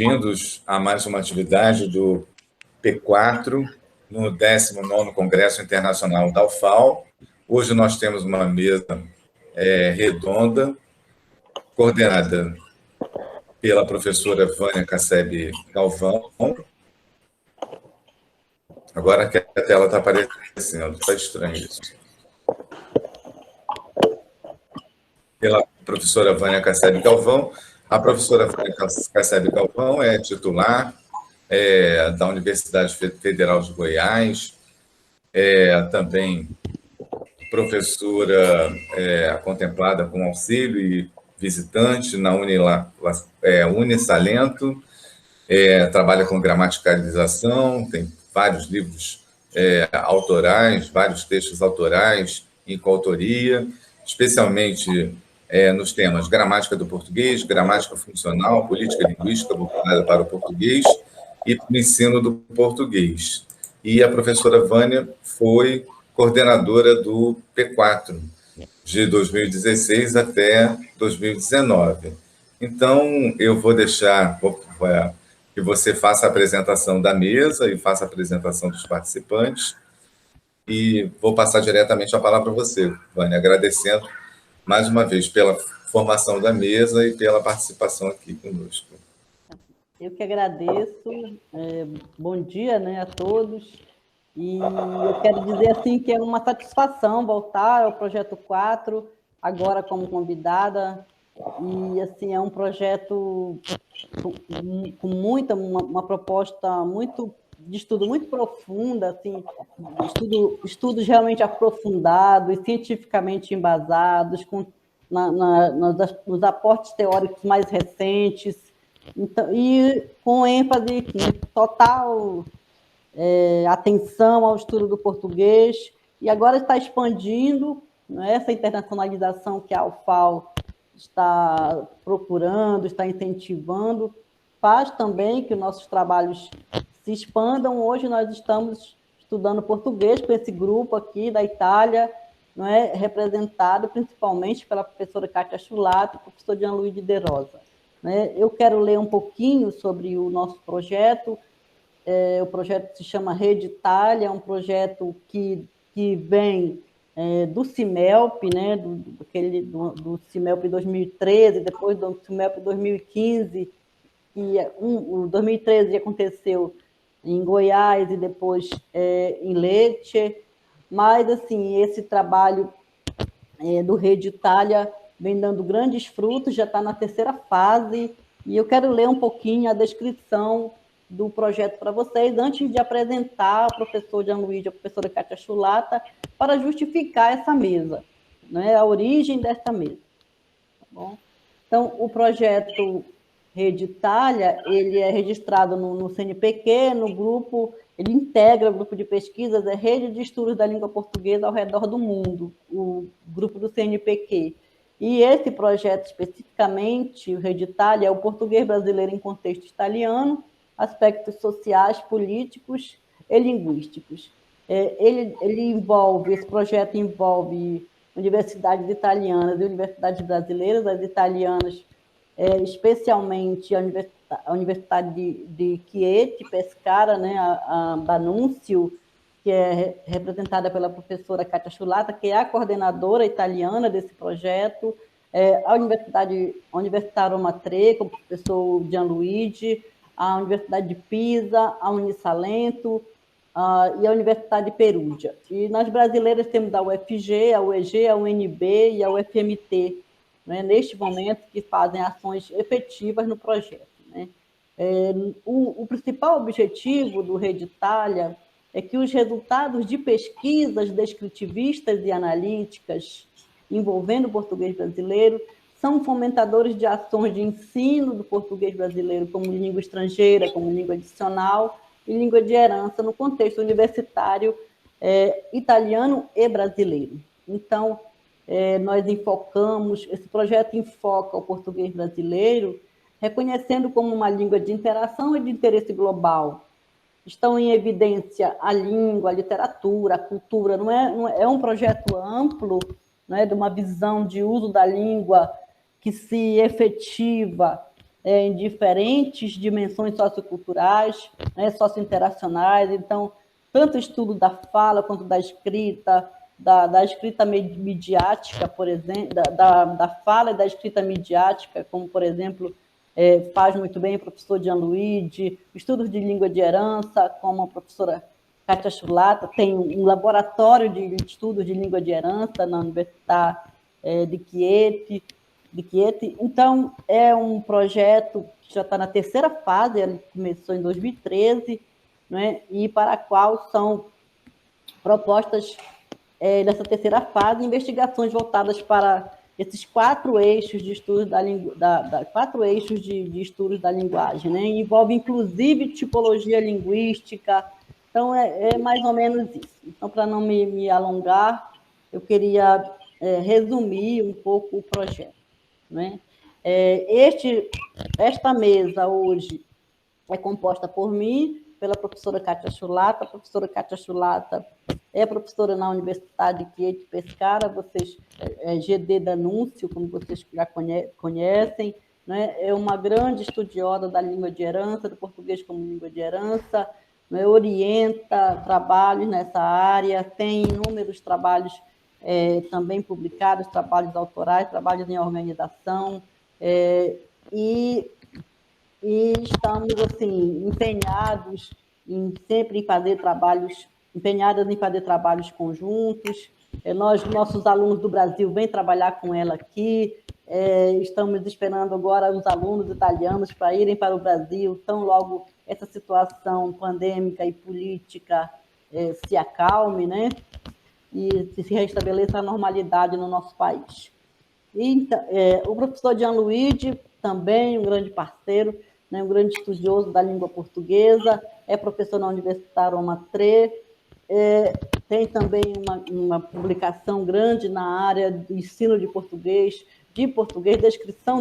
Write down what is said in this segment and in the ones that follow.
bem-vindos a mais uma atividade do P4, no 19º Congresso Internacional da UFAL. Hoje nós temos uma mesa redonda, coordenada pela professora Vânia Casseb Galvão. Agora que a tela está aparecendo, está estranho isso. Pela professora Vânia Casseb Galvão. A professora Vânia Casseb Galvão é titular da Universidade Federal de Goiás, também professora contemplada com auxílio e visitante na Unisalento, trabalha com gramaticalização, tem vários livros autorais, vários textos autorais em coautoria, especialmente nos temas gramática do português, gramática funcional, política linguística voltada para o português e para o ensino do português. E a professora Vânia foi coordenadora do P4, de 2016 até 2019. Então, eu vou deixar que você faça a apresentação da mesa e faça a apresentação dos participantes, e vou passar diretamente a palavra para você, Vânia, agradecendo mais uma vez pela formação da mesa e pela participação aqui conosco. Eu que agradeço. Bom dia, né, a todos. E eu quero dizer assim que é uma satisfação voltar ao Projeto 4, agora como convidada. E assim, é um projeto com uma proposta de estudo muito profunda, assim, estudos realmente aprofundados, cientificamente embasados, nos aportes teóricos mais recentes, então, e com ênfase total atenção ao estudo do português, e agora está expandindo, né, essa internacionalização que a UFAL está procurando, está incentivando, faz também que nossos trabalhos se expandam. Hoje nós estamos estudando português com esse grupo aqui da Itália, não é, representado principalmente pela professora Kátia Chulato e o professor Gianluigi De Rosa. Né? Eu quero ler um pouquinho sobre o nosso projeto. O projeto se chama Rede Itália, é um projeto que vem do CIMELP, né, do CIMELP 2013, depois do CIMELP 2015, e o 2013 aconteceu em Goiás e depois em Lecce, mas assim, esse trabalho do Rede Itália vem dando grandes frutos, já está na terceira fase, e eu quero ler um pouquinho a descrição do projeto para vocês, antes de apresentar o professor Gianluigi e a professora Kátia Chulata, para justificar essa mesa, né, a origem dessa mesa. Tá bom? Então, o projeto Rede Itália, ele é registrado no CNPq, no grupo, ele integra o grupo de pesquisas, Rede de Estudos da Língua Portuguesa ao redor do mundo, o grupo do CNPq. E esse projeto, especificamente, o Rede Itália, é o português brasileiro em contexto italiano, aspectos sociais, políticos e linguísticos. Esse projeto envolve universidades italianas e universidades brasileiras, as italianas, especialmente a Universidade de Chieti, Pescara, né, a D'Annunzio, que é representada pela professora Kátia Chulata, que é a coordenadora italiana desse projeto, a Universidade Roma Tre, com o professor Gianluigi, a Universidade de Pisa, a Unisalento e a Universidade de Perugia. E nas brasileiras temos a UFG, a UEG, a UNB e a UFMT, né, neste momento, que fazem ações efetivas no projeto. Né? O principal objetivo do Rede Itália é que os resultados de pesquisas descritivistas e analíticas envolvendo o português brasileiro são fomentadores de ações de ensino do português brasileiro como língua estrangeira, como língua adicional e língua de herança no contexto universitário italiano e brasileiro. Então, esse projeto enfoca o português brasileiro, reconhecendo como uma língua de interação e de interesse global. Estão em evidência a língua, a literatura, a cultura. Não é um projeto amplo, né, de uma visão de uso da língua que se efetiva em diferentes dimensões socioculturais, né, sociointeracionais. Então, tanto estudo da fala quanto da escrita, da escrita midiática, por exemplo, da fala e da escrita midiática, como, por exemplo, faz muito bem o professor Gianluigi, estudos de língua de herança, como a professora Kátia Chulata, tem um laboratório de estudos de língua de herança na Universidade de Chieti. Então, é um projeto que já está na terceira fase, ele começou em 2013, né, e para a qual são propostas nessa terceira fase, investigações voltadas para esses 4 eixos de estudos de estudos da linguagem, né? Envolve inclusive tipologia linguística. Então é mais ou menos isso. Então, para não me alongar, eu queria resumir um pouco o projeto, né? Esta mesa hoje é composta por mim, pela professora Kátia Chulata. A professora Kátia Chulata é professora na Universidade de Chieti Pescara, vocês, GD Danúncio, como vocês já conhecem, né? É uma grande estudiosa da língua de herança, do português como língua de herança, né? Orienta trabalhos nessa área, tem inúmeros trabalhos também publicados, trabalhos autorais, trabalhos em organização, e estamos assim empenhados em fazer trabalhos conjuntos. Nossos alunos do Brasil vêm trabalhar com ela aqui. Estamos esperando agora os alunos italianos para irem para o Brasil, tão logo essa situação pandêmica e política se acalme, né? E se restabeleça a normalidade no nosso país. Então, o professor Gianluigi, também um grande parceiro, né, um grande estudioso da língua portuguesa, é professor na Universidade Roma III, tem também uma publicação grande na área do ensino de português, descrição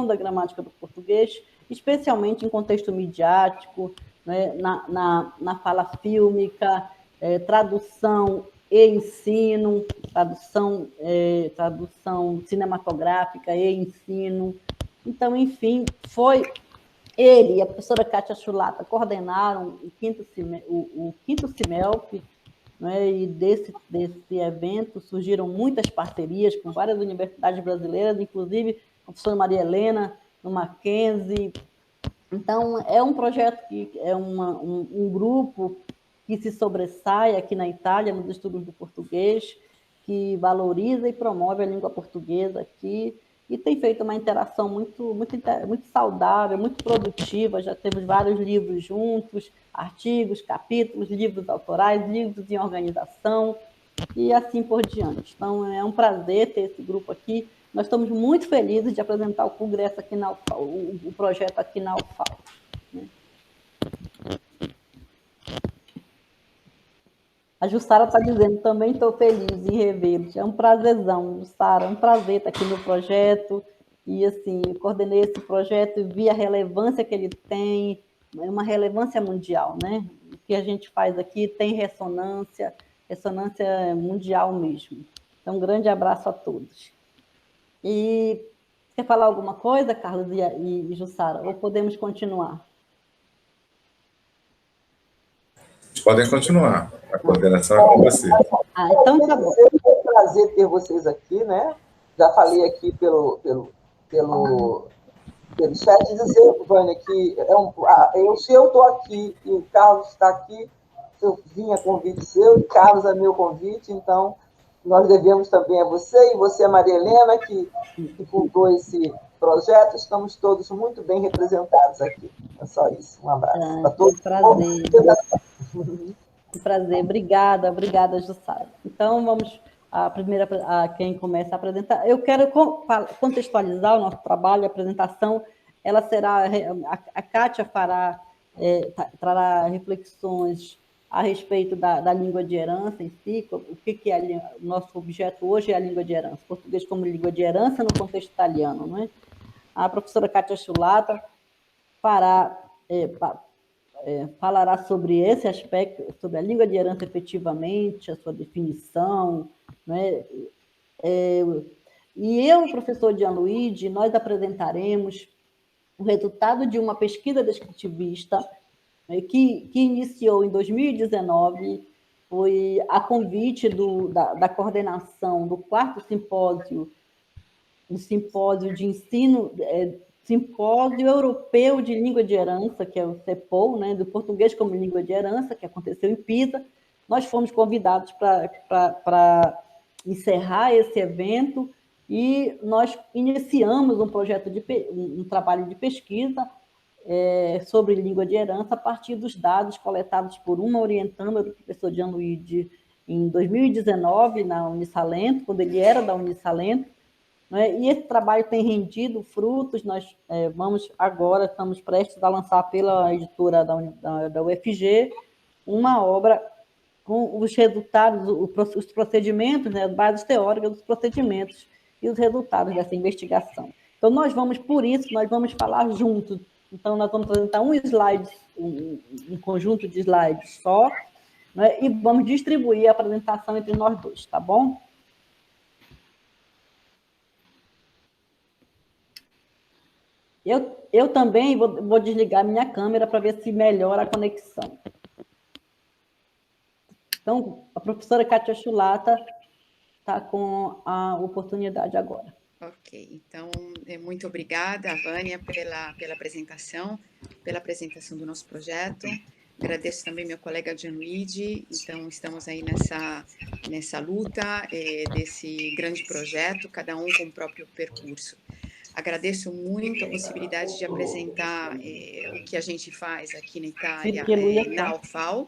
da gramática do português, especialmente em contexto midiático, né, na fala fílmica, tradução e ensino, tradução cinematográfica e ensino. Então, enfim, foi ele e a professora Kátia Chulata coordenaram o quinto CIMELP, né, e desse evento surgiram muitas parcerias com várias universidades brasileiras, inclusive a professora Maria Helena, no Mackenzie. Então, é um projeto que é um grupo que se sobressai aqui na Itália, nos estudos do português, que valoriza e promove a língua portuguesa aqui, e tem feito uma interação muito saudável, muito produtiva. Já temos vários livros juntos, artigos, capítulos, livros autorais, livros em organização, e assim por diante. Então, é um prazer ter esse grupo aqui. Nós estamos muito felizes de apresentar o congresso aqui na UFAL, o projeto aqui na UFAL. Né? A Jussara está dizendo, também estou feliz em revê-los. É um prazerzão, Jussara, é um prazer estar aqui no projeto. E, assim, eu coordenei esse projeto e vi a relevância que ele tem, uma relevância mundial, né? O que a gente faz aqui tem ressonância mundial mesmo. Então, um grande abraço a todos. E quer falar alguma coisa, Carlos e Jussara? Ou podemos continuar? Podem continuar. A coordenação é com você. Então tá bom. É um prazer ter vocês aqui, né? Já falei aqui pelo chat, dizer, Vânia, que se eu estou aqui e o Carlos está aqui, eu vim a convite seu, e Carlos é meu convite, então nós devemos também a você, e você, a Maria Helena, que fundou esse projeto. Estamos todos muito bem representados aqui. É só isso. Um abraço para todos. Prazer. Um prazer. Obrigada, Jussara. Então, vamos a quem começa a apresentar. Eu quero contextualizar o nosso trabalho, a apresentação. Ela será, a Kátia trará reflexões a respeito da língua de herança em si, o que é o nosso objeto hoje é a língua de herança, português como língua de herança no contexto italiano, não é? A professora Kátia Chulata falará sobre esse aspecto, sobre a língua de herança efetivamente, a sua definição, né? E eu, o professor Gianluigi, nós apresentaremos o resultado de uma pesquisa descritivista que iniciou em 2019, foi a convite da coordenação do 4º simpósio, o simpósio de ensino, simpósio europeu de língua de herança, que é o CEPOL, né, do português como língua de herança, que aconteceu em Pisa. Nós fomos convidados para encerrar esse evento e nós iniciamos um trabalho de pesquisa sobre língua de herança a partir dos dados coletados por uma orientanda do professor Gianluigi em 2019 na Unisalento, quando ele era da Unisalento, né? E esse trabalho tem rendido frutos. Nós estamos prestes a lançar pela editora da UFG uma obra com os resultados, os procedimentos, né, bases teóricas dos procedimentos e os resultados dessa investigação. Então, nós vamos falar juntos. Então, nós vamos apresentar um conjunto de slides só, né, e vamos distribuir a apresentação entre nós dois, tá bom? Eu também vou desligar minha câmera para ver se melhora a conexão. Então, a professora Kátia Chulata está com a oportunidade agora. Ok, então, muito obrigada, Vânia, pela apresentação do nosso projeto. Agradeço também meu colega Gianluigi. Então, estamos aí nessa luta desse grande projeto, cada um com o próprio percurso. Agradeço muito a possibilidade de apresentar o que a gente faz aqui na Itália, na UFAL.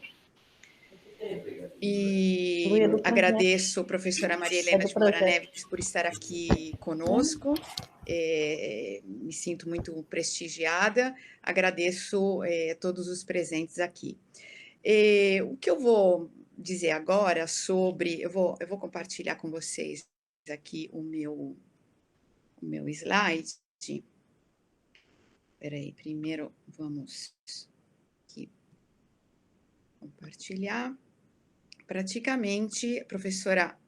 E agradeço a professora Maria Helena de Moura Neves por estar aqui conosco. Me sinto muito prestigiada. Agradeço a todos os presentes aqui. O que eu vou dizer agora sobre... Eu vou compartilhar com vocês aqui o meu slide. Espera aí, primeiro vamos aqui compartilhar. Praticamente, a professora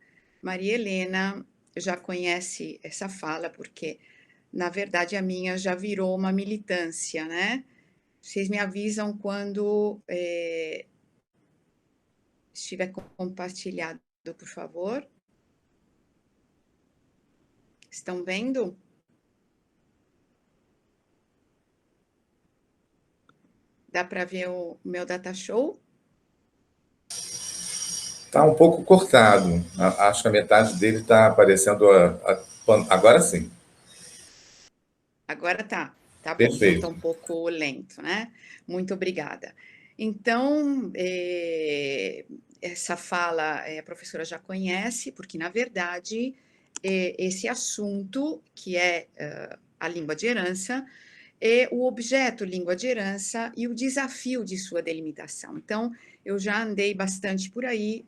Maria Helena já conhece essa fala, porque, na verdade, a minha já virou uma militância, né? Vocês me avisam quando estiver compartilhado, por favor. Estão vendo? Dá para ver o meu data show? Está um pouco cortado. Acho que a metade dele está aparecendo. Agora sim. Agora tá. Tá bom. Perfeito. Então, tá um pouco lento, né? Muito obrigada. Então, essa fala a professora já conhece, porque, na verdade, esse assunto, que é a língua de herança, é o objeto língua de herança e o desafio de sua delimitação. Então, eu já andei bastante por aí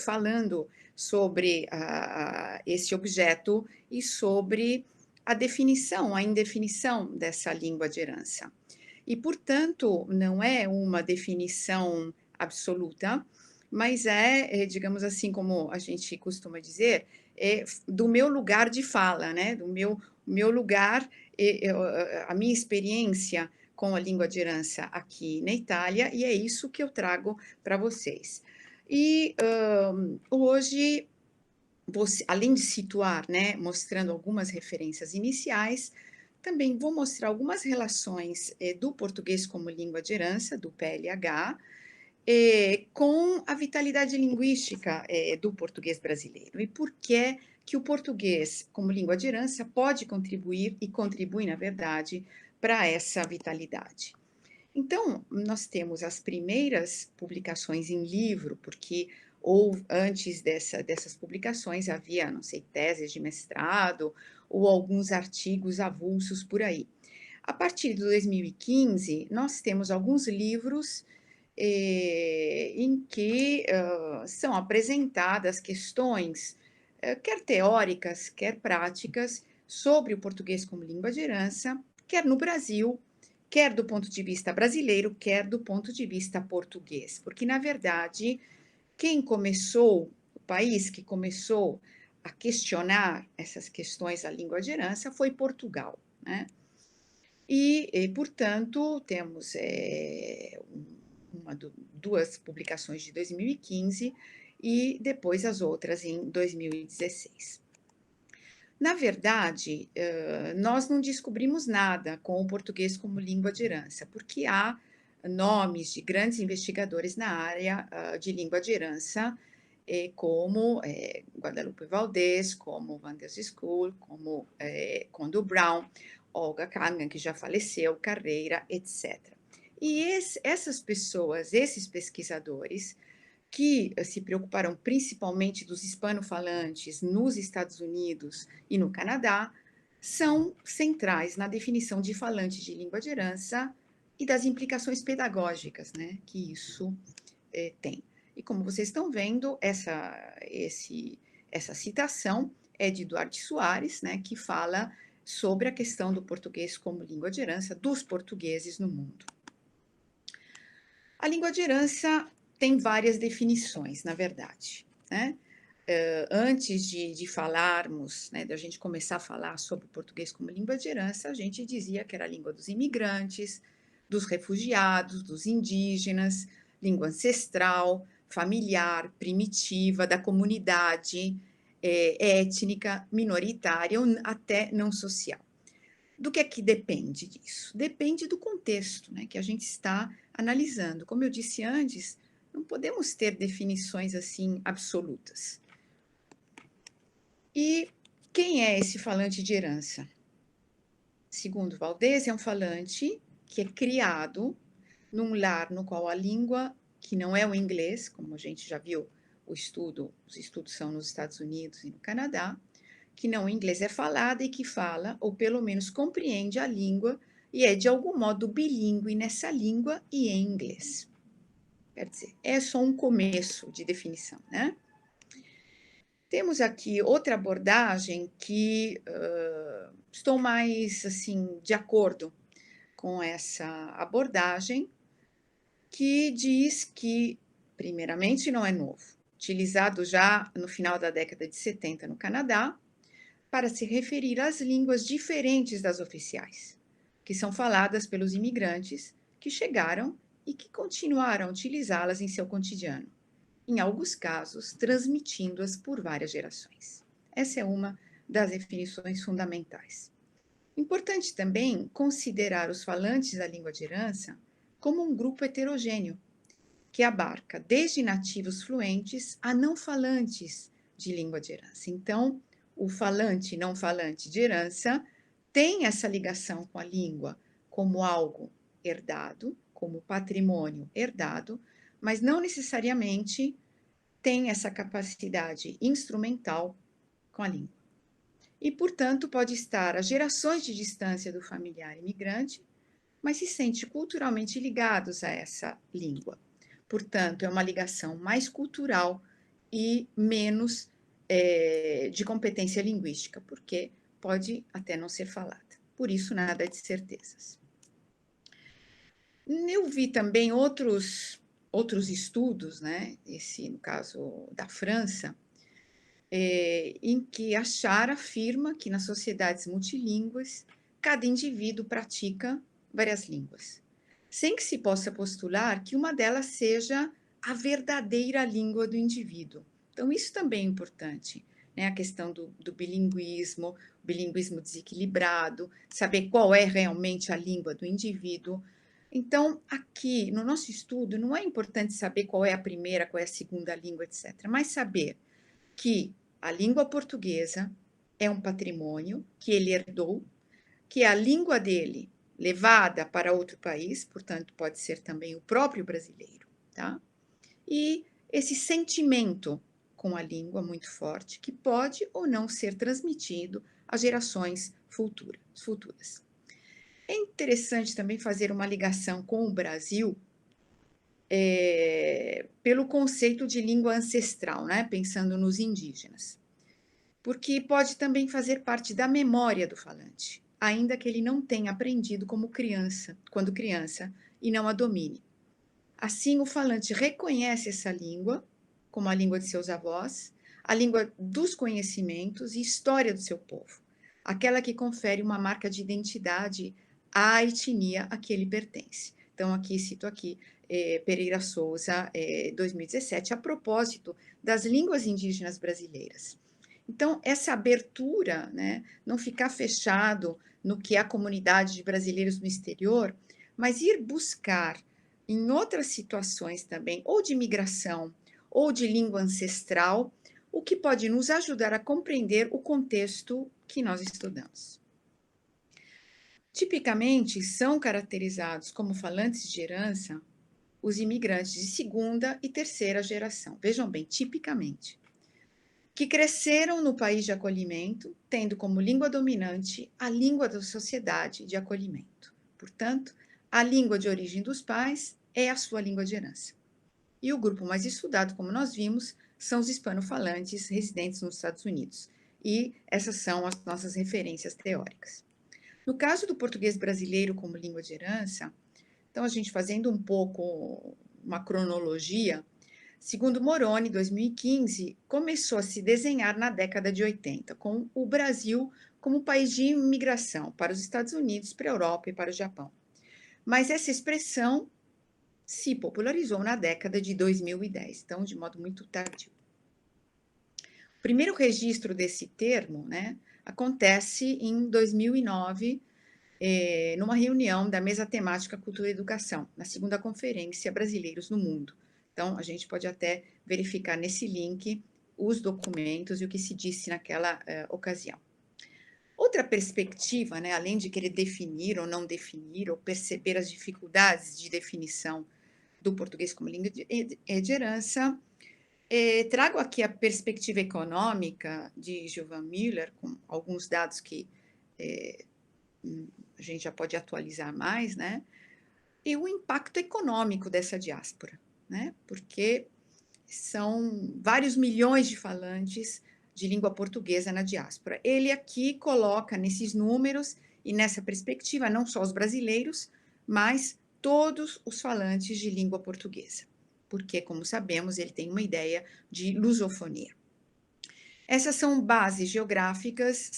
falando sobre esse objeto e sobre a definição, a indefinição dessa língua de herança. E, portanto, não é uma definição absoluta, mas digamos assim, como a gente costuma dizer, do meu lugar de fala, né? Do meu lugar, a minha experiência com a língua de herança aqui na Itália, e é isso que eu trago para vocês. E hoje, além de situar, né, mostrando algumas referências iniciais, também vou mostrar algumas relações do português como língua de herança, do PLH, com a vitalidade linguística do português brasileiro. E por que o português, como língua de herança, pode contribuir, e contribui, na verdade, para essa vitalidade. Então, nós temos as primeiras publicações em livro, porque antes dessas publicações havia, não sei, teses de mestrado ou alguns artigos avulsos por aí. A partir de 2015, nós temos alguns livros em que são apresentadas questões, quer teóricas, quer práticas, sobre o português como língua de herança, quer no Brasil, quer do ponto de vista brasileiro, quer do ponto de vista português. Porque, na verdade, o país que começou a questionar essas questões da língua de herança foi Portugal, né? Portanto, temos duas publicações de 2015 e depois as outras em 2016. Na verdade, nós não descobrimos nada com o português como língua de herança, porque há nomes de grandes investigadores na área de língua de herança, como Guadalupe Valdés, como Van der School, como Kondo Brown, Olga Kagan, que já faleceu, Carreira, etc. E essas pessoas, esses pesquisadores, que se preocuparam principalmente dos hispanofalantes nos Estados Unidos e no Canadá, são centrais na definição de falante de língua de herança e das implicações pedagógicas, né, que isso tem. E como vocês estão vendo, essa citação é de Duarte Soares, né, que fala sobre a questão do português como língua de herança dos portugueses no mundo. A língua de herança tem várias definições, na verdade, né? Antes de falarmos, né, da gente começar a falar sobre o português como língua de herança, a gente dizia que era a língua dos imigrantes, dos refugiados, dos indígenas, língua ancestral, familiar, primitiva, da comunidade étnica, minoritária ou até não social. Do que é que depende disso? Depende do contexto, né, que a gente está analisando. Como eu disse antes, não podemos ter definições assim absolutas. E quem é esse falante de herança? Segundo Valdés, é um falante que é criado num lar no qual a língua, que não é o inglês, como a gente já viu, os estudos são nos Estados Unidos e no Canadá, que não o inglês é falada e que fala, ou pelo menos compreende a língua, e é de algum modo bilíngue nessa língua e em inglês. Quer dizer, é só um começo de definição, né? Temos aqui outra abordagem que estou mais, assim, de acordo com essa abordagem, que diz que, primeiramente, não é novo, utilizado já no final da década de 70 no Canadá, para se referir às línguas diferentes das oficiais, que são faladas pelos imigrantes que chegaram e que continuaram a utilizá-las em seu cotidiano, em alguns casos, transmitindo-as por várias gerações. Essa é uma das definições fundamentais. Importante também considerar os falantes da língua de herança como um grupo heterogêneo, que abarca desde nativos fluentes a não falantes de língua de herança. Então, o falante e não falante de herança tem essa ligação com a língua como algo herdado, como patrimônio herdado, mas não necessariamente tem essa capacidade instrumental com a língua. E, portanto, pode estar a gerações de distância do familiar imigrante, mas se sente culturalmente ligados a essa língua. Portanto, é uma ligação mais cultural e menos de competência linguística, porque pode até não ser falada. Por isso, nada de certezas. Eu vi também outros estudos, né? Esse, no caso da França, em que a Char afirma que nas sociedades multilíngues, cada indivíduo pratica várias línguas, sem que se possa postular que uma delas seja a verdadeira língua do indivíduo. Então, isso também é importante, né? A questão do bilinguismo, o bilinguismo desequilibrado, saber qual é realmente a língua do indivíduo. Então, aqui, no nosso estudo, não é importante saber qual é a primeira, qual é a segunda língua, etc., mas saber que a língua portuguesa é um patrimônio que ele herdou, que a língua dele levada para outro país, portanto, pode ser também o próprio brasileiro, tá? E esse sentimento com a língua muito forte, que pode ou não ser transmitido às gerações futuras. É interessante também fazer uma ligação com o Brasil pelo conceito de língua ancestral, né? Pensando nos indígenas, porque pode também fazer parte da memória do falante, ainda que ele não tenha aprendido quando criança, e não a domine. Assim, o falante reconhece essa língua como a língua de seus avós, a língua dos conhecimentos e história do seu povo, aquela que confere uma marca de identidade à etnia a que ele pertence. Então, aqui cito aqui Pereira Souza, 2017, a propósito das línguas indígenas brasileiras. Então, essa abertura, né, não ficar fechado no que é a comunidade de brasileiros no exterior, mas ir buscar em outras situações também, ou de migração, ou de língua ancestral, o que pode nos ajudar a compreender o contexto que nós estudamos. Tipicamente, são caracterizados como falantes de herança os imigrantes de segunda e terceira geração. Vejam bem, tipicamente. Que cresceram no país de acolhimento, tendo como língua dominante a língua da sociedade de acolhimento. Portanto, a língua de origem dos pais é a sua língua de herança. E o grupo mais estudado, como nós vimos, são os hispanofalantes residentes nos Estados Unidos. E essas são as nossas referências teóricas. No caso do português brasileiro como língua de herança, então a gente fazendo um pouco uma cronologia, segundo Moroni, 2015, começou a se desenhar na década de 80, com o Brasil como país de imigração para os Estados Unidos, para a Europa e para o Japão. Mas essa expressão se popularizou na década de 2010, então de modo muito tardio. O primeiro registro desse termo, né, acontece em 2009, numa reunião da mesa temática Cultura e Educação, na segunda conferência Brasileiros no Mundo. Então, a gente pode até verificar nesse link os documentos e o que se disse naquela ocasião. Outra perspectiva, né, além de querer definir ou não definir, ou perceber as dificuldades de definição do português como língua de herança, trago aqui a perspectiva econômica de Gilvan Müller, com alguns dados que a gente já pode atualizar mais, né? E o impacto econômico dessa diáspora, né? Porque são vários milhões de falantes de língua portuguesa na diáspora. Ele aqui coloca nesses números e nessa perspectiva não só os brasileiros, mas todos os falantes de língua portuguesa, porque, como sabemos, ele tem uma ideia de lusofonia. Essas são bases geográficas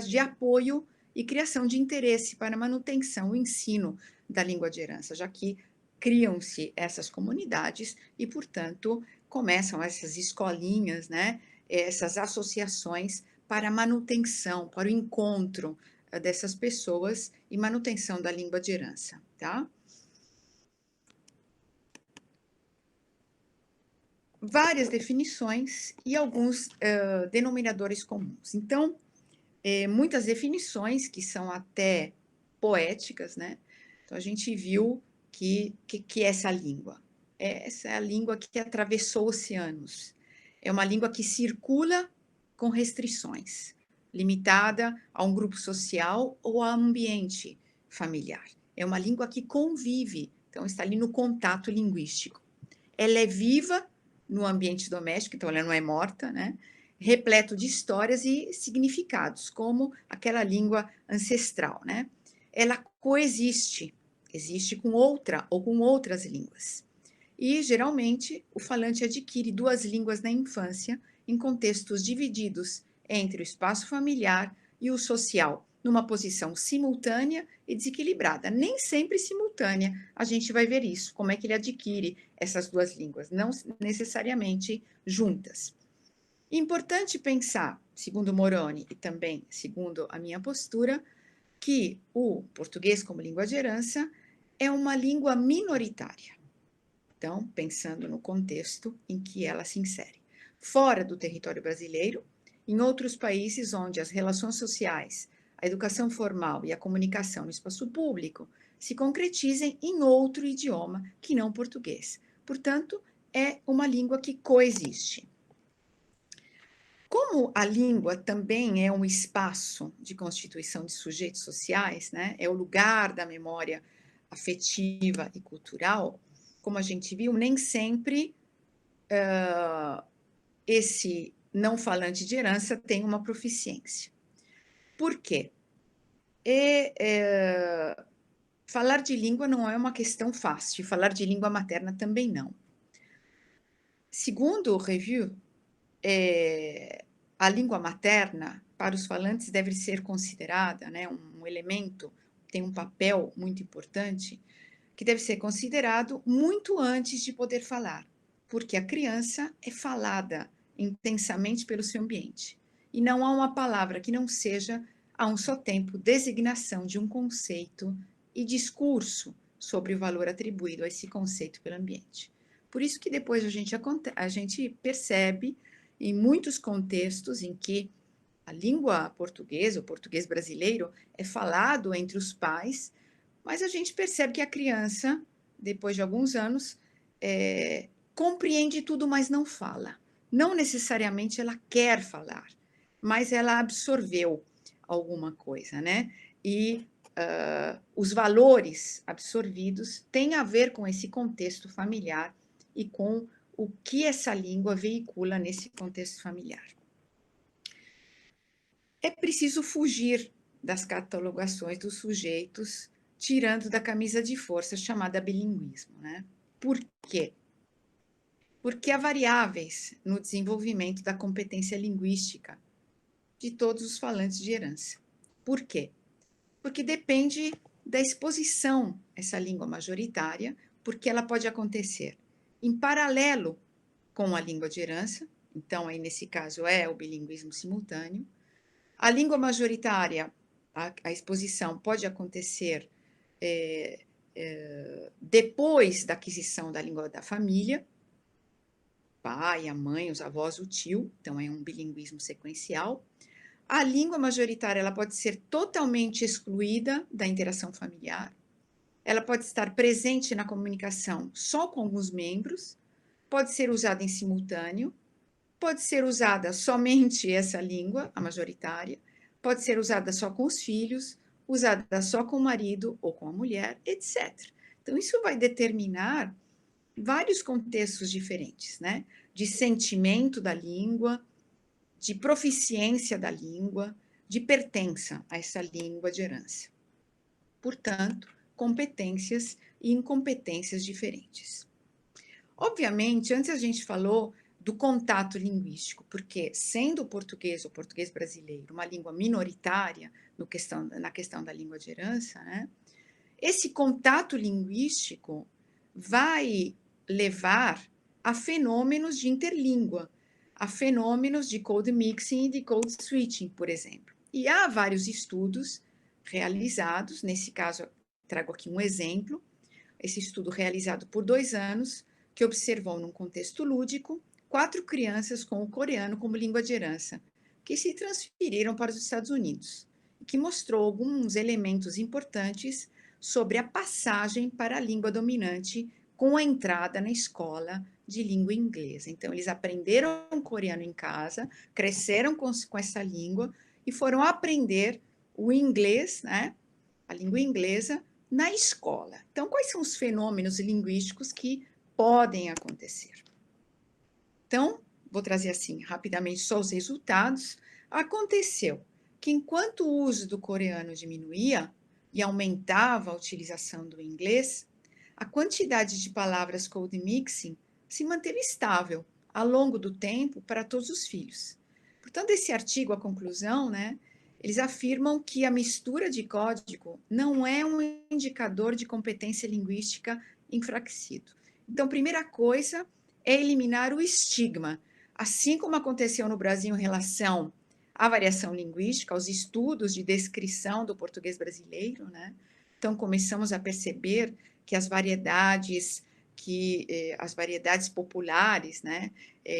de apoio e criação de interesse para a manutenção e ensino da língua de herança, já que criam-se essas comunidades e, portanto, começam essas escolinhas, né, essas associações para a manutenção, para o encontro dessas pessoas e manutenção da língua de herança, tá? Várias definições e alguns denominadores comuns. Então, muitas definições que são até poéticas, né? Então, a gente viu que é essa língua. Essa é a língua que atravessou oceanos. É uma língua que circula com restrições, limitada a um grupo social ou a ambiente familiar. É uma língua que convive, então está ali no contato linguístico. Ela é viva no ambiente doméstico, então ela não é morta, né? Repleto de histórias e significados, como aquela língua ancestral, né? Ela coexiste, existe com outra ou com outras línguas. E, geralmente, o falante adquire duas línguas na infância, em contextos divididos entre o espaço familiar e o social, numa posição simultânea e desequilibrada. Nem sempre simultânea, a gente vai ver isso, como é que ele adquire essas duas línguas, não necessariamente juntas. Importante pensar, segundo Moroni e também segundo a minha postura, que o português como língua de herança é uma língua minoritária. Então, pensando no contexto em que ela se insere. Fora do território brasileiro, em outros países onde as relações sociais, a educação formal e a comunicação no espaço público se concretizem em outro idioma que não português. Portanto, é uma língua que coexiste. Como a língua também é um espaço de constituição de sujeitos sociais, né? É o lugar da memória afetiva e cultural, como a gente viu, nem sempre esse não falante de herança tem uma proficiência. Por quê? Falar de língua não é uma questão fácil, falar de língua materna também não. Segundo o review, a língua materna, para os falantes, deve ser considerada, né, um elemento tem um papel muito importante que deve ser considerado muito antes de poder falar, porque a criança é falada intensamente pelo seu ambiente. E não há uma palavra que não seja, a um só tempo, designação de um conceito e discurso sobre o valor atribuído a esse conceito pelo ambiente. Por isso que depois a gente percebe, em muitos contextos em que a língua portuguesa, o português brasileiro, é falado entre os pais, mas a gente percebe que a criança, depois de alguns anos, compreende tudo, mas não fala. Não necessariamente ela quer falar, mas ela absorveu alguma coisa, né? E os valores absorvidos têm a ver com esse contexto familiar e com o que essa língua veicula nesse contexto familiar. É preciso fugir das catalogações dos sujeitos, tirando da camisa de força chamada bilinguismo, né? Por quê? Porque há variáveis no desenvolvimento da competência linguística de todos os falantes de herança. Por quê? Porque depende da exposição a essa língua majoritária, porque ela pode acontecer em paralelo com a língua de herança, então aí nesse caso é o bilinguismo simultâneo. A língua majoritária, a exposição pode acontecer depois da aquisição da língua da família, pai, a mãe, os avós, o tio, então é um bilinguismo sequencial. A língua majoritária ela pode ser totalmente excluída da interação familiar, ela pode estar presente na comunicação só com alguns membros, pode ser usada em simultâneo, pode ser usada somente essa língua, a majoritária, pode ser usada só com os filhos, usada só com o marido ou com a mulher, etc. Então, isso vai determinar vários contextos diferentes, né? De sentimento da língua, de proficiência da língua, de pertença a essa língua de herança. Portanto, competências e incompetências diferentes. Obviamente, antes a gente falou do contato linguístico, porque sendo o português brasileiro uma língua minoritária na questão da língua de herança, né, esse contato linguístico vai levar a fenômenos de interlíngua, a fenômenos de code mixing e de code switching, por exemplo. E há vários estudos realizados, nesse caso trago aqui um exemplo, esse estudo realizado por 2 anos, que observou num contexto lúdico 4 crianças com o coreano como língua de herança, que se transferiram para os Estados Unidos, e que mostrou alguns elementos importantes sobre a passagem para a língua dominante com a entrada na escola de língua inglesa. Então, eles aprenderam coreano em casa, cresceram com essa língua e foram aprender o inglês, né, a língua inglesa, na escola. Então, quais são os fenômenos linguísticos que podem acontecer? Então, vou trazer assim rapidamente só os resultados. Aconteceu que enquanto o uso do coreano diminuía e aumentava a utilização do inglês, a quantidade de palavras code mixing se manteve estável ao longo do tempo para todos os filhos. Portanto, esse artigo, a conclusão, né, eles afirmam que a mistura de código não é um indicador de competência linguística enfraquecido. Então, primeira coisa é eliminar o estigma, assim como aconteceu no Brasil em relação à variação linguística, aos estudos de descrição do português brasileiro, né? Então, começamos a perceber que as variedades populares, né,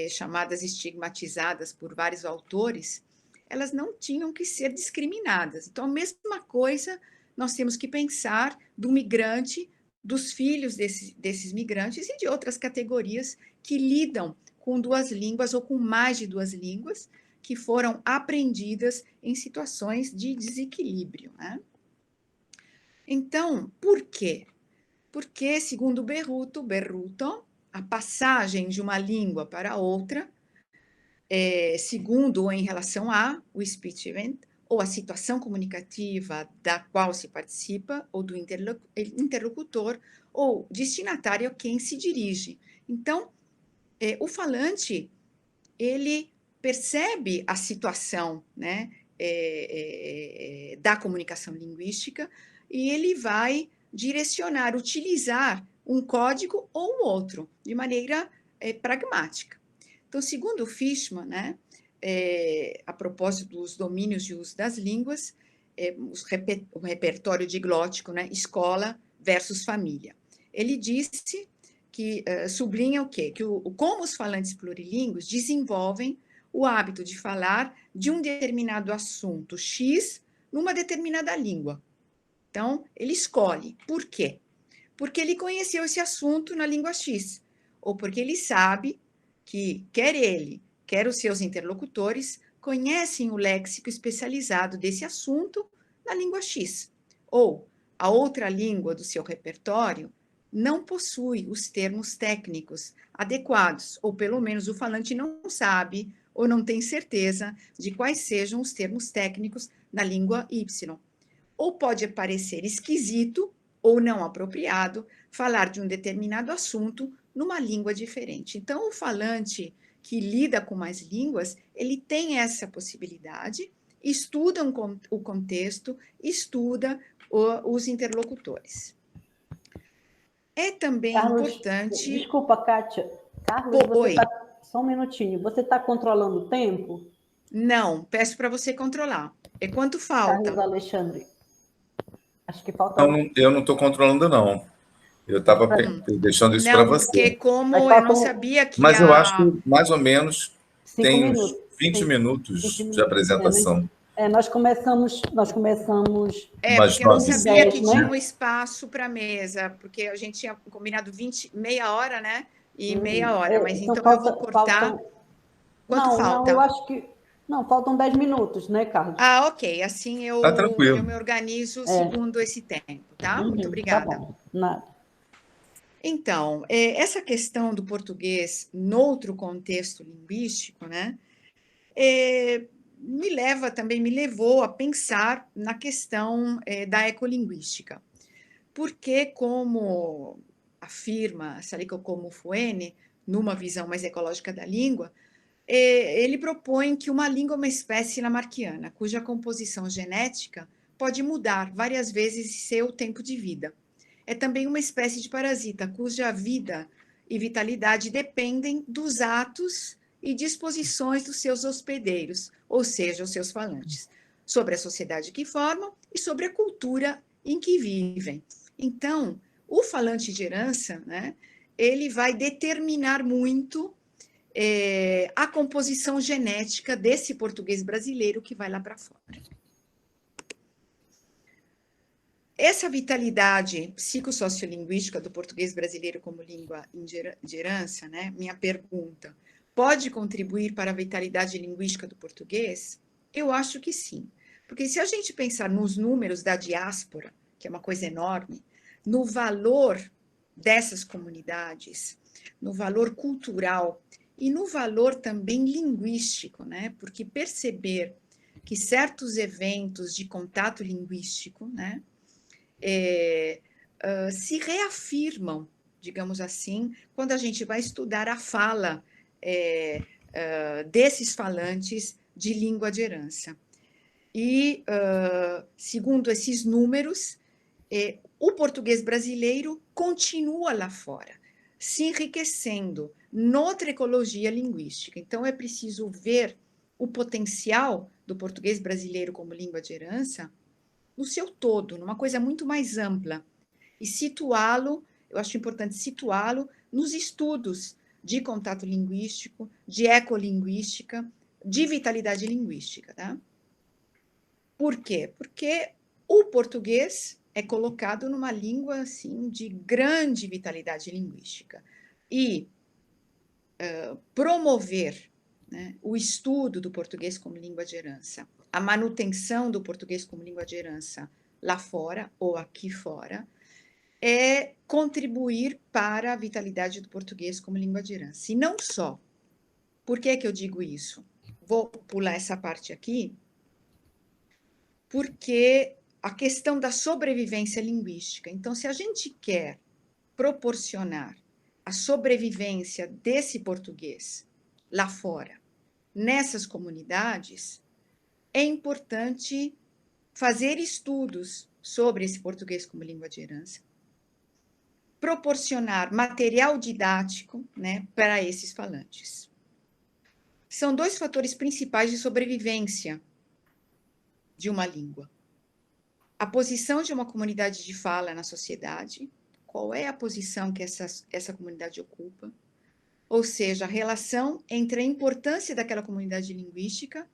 chamadas estigmatizadas por vários autores, elas não tinham que ser discriminadas. Então, a mesma coisa nós temos que pensar do migrante, dos filhos desses migrantes e de outras categorias que lidam com 2 línguas ou com mais de 2 línguas que foram aprendidas em situações de desequilíbrio, né? Então, por quê? Porque, segundo Berruto, a passagem de uma língua para outra, segundo ou em relação a o speech event, ou a situação comunicativa da qual se participa, ou do interlocutor, ou destinatário a quem se dirige. Então, o falante, ele percebe a situação, né, da comunicação linguística e ele vai direcionar, utilizar um código ou um outro, de maneira pragmática. Então, segundo Fishman, né, a propósito dos domínios de uso das línguas, o repertório diglótico, né, escola versus família. Ele disse que sublinha o quê? Que como os falantes plurilíngues desenvolvem o hábito de falar de um determinado assunto X numa determinada língua. Então, ele escolhe. Por quê? Porque ele conheceu esse assunto na língua X, ou porque ele sabe que quer ele, quer os seus interlocutores, conhecem o léxico especializado desse assunto na língua X, ou a outra língua do seu repertório não possui os termos técnicos adequados, ou pelo menos o falante não sabe ou não tem certeza de quais sejam os termos técnicos na língua Y. Ou pode parecer esquisito ou não apropriado falar de um determinado assunto numa língua diferente. Então, o falante que lida com mais línguas, ele tem essa possibilidade, estuda o contexto, estuda os interlocutores. É também Carlos, importante... Desculpa, Kátia. Carlos, Oi. Só um minutinho. Você está controlando o tempo? Não, peço para você controlar. É quanto falta? Carlos Alexandre. Acho que falta... Então, eu não estou controlando, não. Eu estava deixando isso para você. Não, porque como eu não sabia que Mas eu acho que, mais ou menos, 5 tem minutos. uns 20 minutos de apresentação. Nós começamos porque eu não sabia que tinha um espaço para mesa, porque a gente tinha combinado meia hora, né? E meia hora, mas então eu vou cortar. Quanto falta? Não, eu acho que... Não, faltam 10 minutos, né, Carlos? Ah, ok. Assim eu me organizo segundo esse tempo, tá? Muito obrigada. Tá bom, nada. Então, essa questão do português noutro contexto linguístico, né? Me levou a pensar na questão da ecolinguística. Porque, como afirma Saliko Komufuene, numa visão mais ecológica da língua, ele propõe que uma língua é uma espécie lamarckiana, cuja composição genética pode mudar várias vezes em seu tempo de vida. É também uma espécie de parasita, cuja vida e vitalidade dependem dos atos e disposições dos seus hospedeiros, ou seja, os seus falantes, sobre a sociedade que formam e sobre a cultura em que vivem. Então, o falante de herança, né, ele vai determinar muito a composição genética desse português brasileiro que vai lá para fora. Essa vitalidade psicossociolinguística do português brasileiro como língua de herança, né? Minha pergunta, pode contribuir para a vitalidade linguística do português? Eu acho que sim. Porque se a gente pensar nos números da diáspora, que é uma coisa enorme, no valor dessas comunidades, no valor cultural e no valor também linguístico, né? Porque perceber que certos eventos de contato linguístico, né, se reafirmam, digamos assim, quando a gente vai estudar a fala desses falantes de língua de herança. E, segundo esses números, o português brasileiro continua lá fora, se enriquecendo noutra ecologia linguística. Então, é preciso ver o potencial do português brasileiro como língua de herança no seu todo, numa coisa muito mais ampla, e situá-lo, eu acho importante situá-lo nos estudos de contato linguístico, de ecolinguística, de vitalidade linguística, tá? Por quê? Porque o português é colocado numa língua, assim, de grande vitalidade linguística. E promover, né, o estudo do português como língua de herança, a manutenção do português como língua de herança lá fora ou aqui fora, é contribuir para a vitalidade do português como língua de herança. E não só. Por que eu digo isso? Vou pular essa parte aqui, porque a questão da sobrevivência linguística. Então, se a gente quer proporcionar a sobrevivência desse português lá fora, nessas comunidades, é importante fazer estudos sobre esse português como língua de herança, proporcionar material didático, né, para esses falantes. São 2 fatores principais de sobrevivência de uma língua. A posição de uma comunidade de fala na sociedade, qual é a posição que essa comunidade ocupa, ou seja, a relação entre a importância daquela comunidade linguística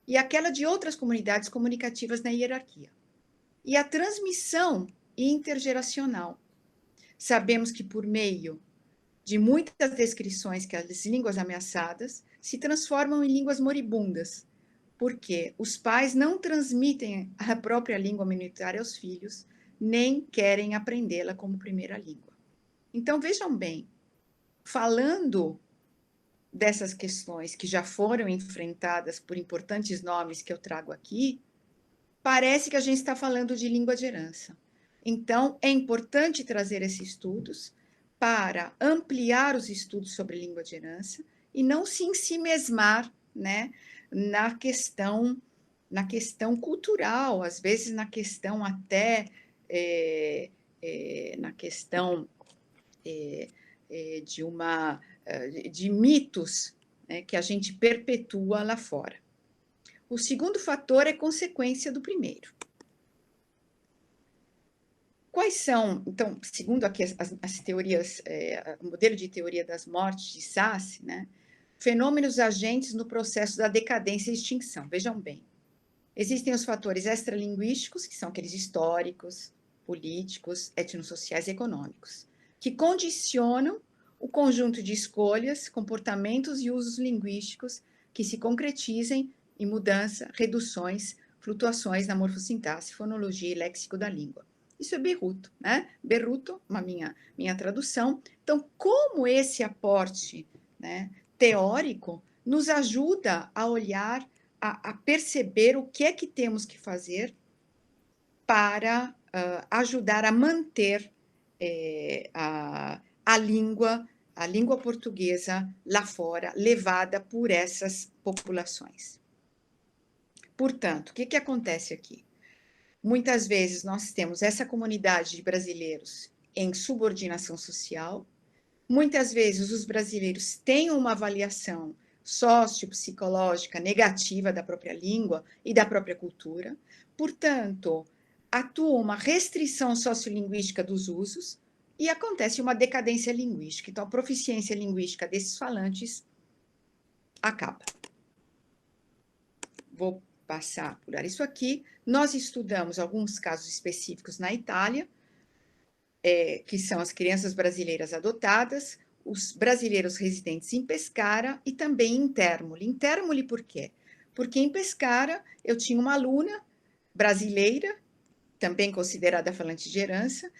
e aquela de outras comunidades comunicativas na hierarquia. E a transmissão intergeracional. Sabemos que por meio de muitas descrições que as línguas ameaçadas se transformam em línguas moribundas, porque os pais não transmitem a própria língua minoritária aos filhos, nem querem aprendê-la como primeira língua. Então, vejam bem, falando dessas questões que já foram enfrentadas por importantes nomes que eu trago aqui, parece que a gente está falando de língua de herança. Então, é importante trazer esses estudos para ampliar os estudos sobre língua de herança e não se ensimesmar, né, na questão cultural, às vezes na questão até na questão de mitos, né, que a gente perpetua lá fora. O segundo fator é consequência do primeiro. Quais são, então, segundo aqui as teorias, o modelo de teoria das mortes de Sassi, né, fenômenos agentes no processo da decadência e extinção? Vejam bem, existem os fatores extralinguísticos, que são aqueles históricos, políticos, etnossociais e econômicos, que condicionam o conjunto de escolhas, comportamentos e usos linguísticos que se concretizem em mudança, reduções, flutuações na morfossintaxe, fonologia e léxico da língua. Isso é Berruto, né? Berruto, minha tradução. Então, como esse aporte, né, teórico nos ajuda a olhar, a perceber o que é que temos que fazer para ajudar a manter a língua portuguesa lá fora, levada por essas populações. Portanto, o que acontece aqui? Muitas vezes nós temos essa comunidade de brasileiros em subordinação social, muitas vezes os brasileiros têm uma avaliação sociopsicológica negativa da própria língua e da própria cultura, portanto, atua uma restrição sociolinguística dos usos e acontece uma decadência linguística. Então, a proficiência linguística desses falantes acaba. Vou passar por isso aqui. Nós estudamos alguns casos específicos na Itália, que são as crianças brasileiras adotadas, os brasileiros residentes em Pescara e também em Termoli. Em Termoli, por quê? Porque em Pescara eu tinha uma aluna brasileira, também considerada falante de herança,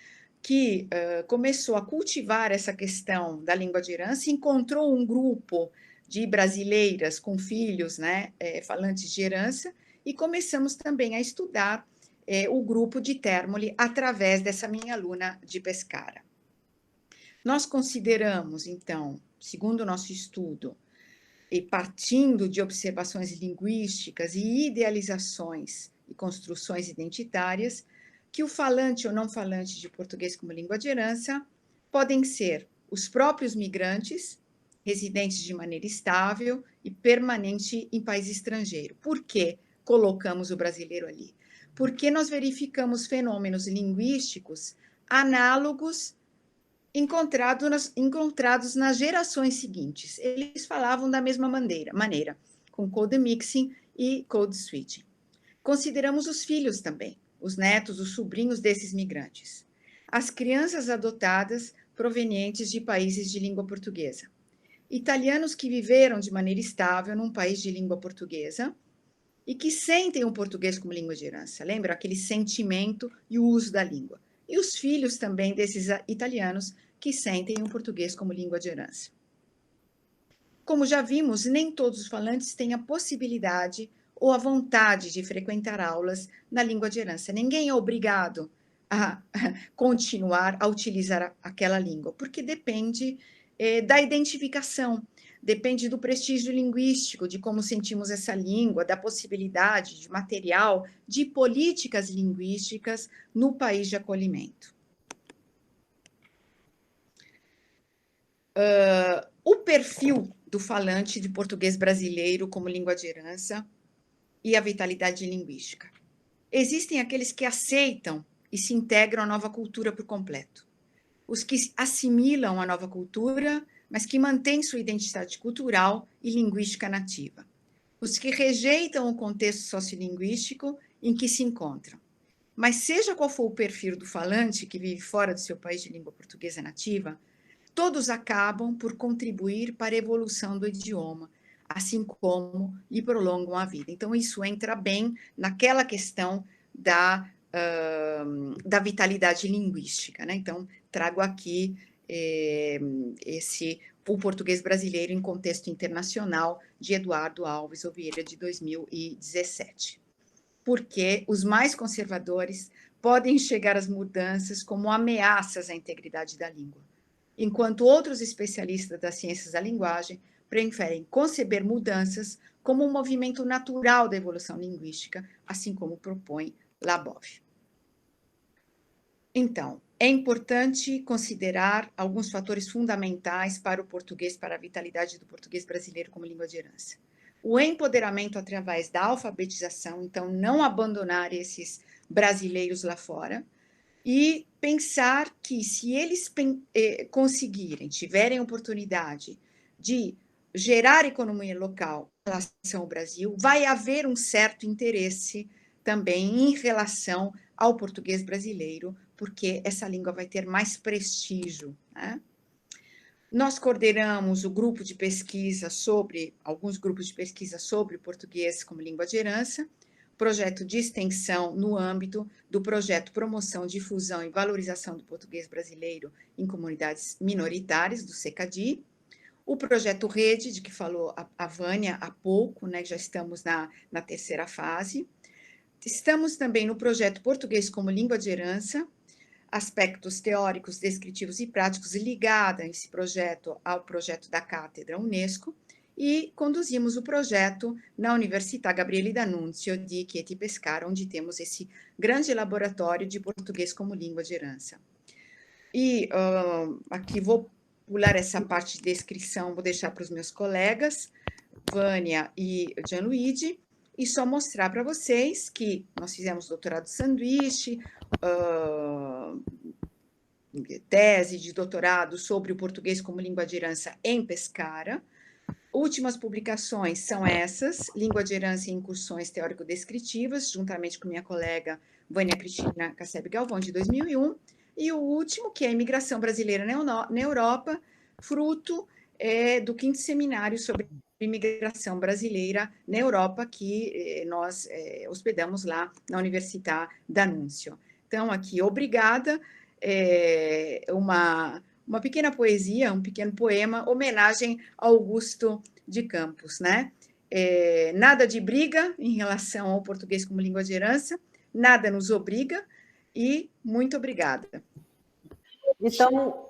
que começou a cultivar essa questão da língua de herança, encontrou um grupo de brasileiras com filhos, né, falantes de herança, e começamos também a estudar o grupo de Termoli através dessa minha aluna de Pescara. Nós consideramos, então, segundo o nosso estudo, e partindo de observações linguísticas e idealizações e construções identitárias, que o falante ou não falante de português como língua de herança podem ser os próprios migrantes, residentes de maneira estável e permanente em país estrangeiro. Por que colocamos o brasileiro ali? Porque nós verificamos fenômenos linguísticos análogos encontrados nas gerações seguintes. Eles falavam da mesma maneira, com code mixing e code switching. Consideramos os filhos também, os netos, os sobrinhos desses migrantes. As crianças adotadas provenientes de países de língua portuguesa. Italianos que viveram de maneira estável num país de língua portuguesa e que sentem o português como língua de herança. Lembra? Aquele sentimento e o uso da língua. E os filhos também desses italianos que sentem o português como língua de herança. Como já vimos, nem todos os falantes têm a possibilidade ou a vontade de frequentar aulas na língua de herança. Ninguém é obrigado a continuar a utilizar aquela língua, porque depende da identificação. depende do prestígio linguístico, de como sentimos essa língua, da possibilidade de material, de políticas linguísticas no país de acolhimento. O perfil do falante de português brasileiro como língua de herança e a vitalidade linguística. Existem aqueles que aceitam e se integram à nova cultura por completo. Os que assimilam a nova cultura, mas que mantêm sua identidade cultural e linguística nativa. Os que rejeitam o contexto sociolinguístico em que se encontram. Mas seja qual for o perfil do falante que vive fora do seu país de língua portuguesa nativa, todos acabam por contribuir para a evolução do idioma, assim como lhe prolongam a vida. Então, isso entra bem naquela questão da vitalidade linguística, né? Então, trago aqui o português brasileiro em contexto internacional, de Eduardo Alves Ovieira, de 2017. Porque os mais conservadores podem enxergar as mudanças como ameaças à integridade da língua, enquanto outros especialistas das ciências da linguagem preferem conceber mudanças como um movimento natural da evolução linguística, assim como propõe Labov. Então, é importante considerar alguns fatores fundamentais para o português, para a vitalidade do português brasileiro como língua de herança. O empoderamento através da alfabetização, então, não abandonar esses brasileiros lá fora, e pensar que, se eles conseguirem, tiverem oportunidade de gerar economia local em relação ao Brasil, vai haver um certo interesse também em relação ao português brasileiro, porque essa língua vai ter mais prestígio, né? Nós coordenamos o grupo de pesquisa alguns grupos de pesquisa sobre o português como língua de herança, projeto de extensão no âmbito do projeto Promoção, Difusão e Valorização do Português Brasileiro em Comunidades Minoritárias, do CECADI, o projeto Rede, de que falou a Vânia há pouco, né, já estamos na terceira fase. Estamos também no projeto Português como Língua de Herança, aspectos teóricos, descritivos e práticos, ligada esse projeto ao projeto da Cátedra Unesco, e conduzimos o projeto na Università Gabriele D'Annunzio de Chieti Pescara, onde temos esse grande laboratório de português como língua de herança. E aqui vou pular essa parte de descrição, vou deixar para os meus colegas, Vânia e Gianluigi, e só mostrar para vocês que nós fizemos doutorado sanduíche, tese de doutorado sobre o português como língua de herança em Pescara. Últimas publicações são essas, Língua de Herança e Incursões Teórico-Descritivas, juntamente com minha colega Vânia Cristina Casseb Galvão, de 2001, e o último, que é a Imigração Brasileira na Europa, fruto do 5º Seminário sobre Imigração Brasileira na Europa, que nós hospedamos lá na Università D'Annunzio. Então, aqui, obrigada, uma pequena poesia, um pequeno poema, homenagem a Augusto de Campos, né? Nada de briga em relação ao português como língua de herança, nada nos obriga, e muito obrigada. Então,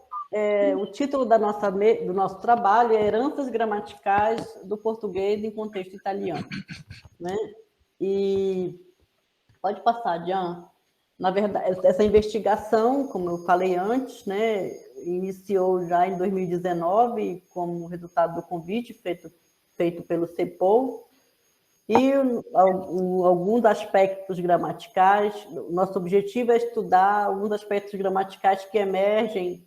o título do nosso trabalho é Heranças Gramaticais do Português em Contexto Italiano, né? E pode passar, Jean. Na verdade, essa investigação, como eu falei antes, né, iniciou já em 2019, como resultado do convite feito pelo CEPOL, e alguns aspectos gramaticais. Nosso objetivo é estudar alguns aspectos gramaticais que emergem,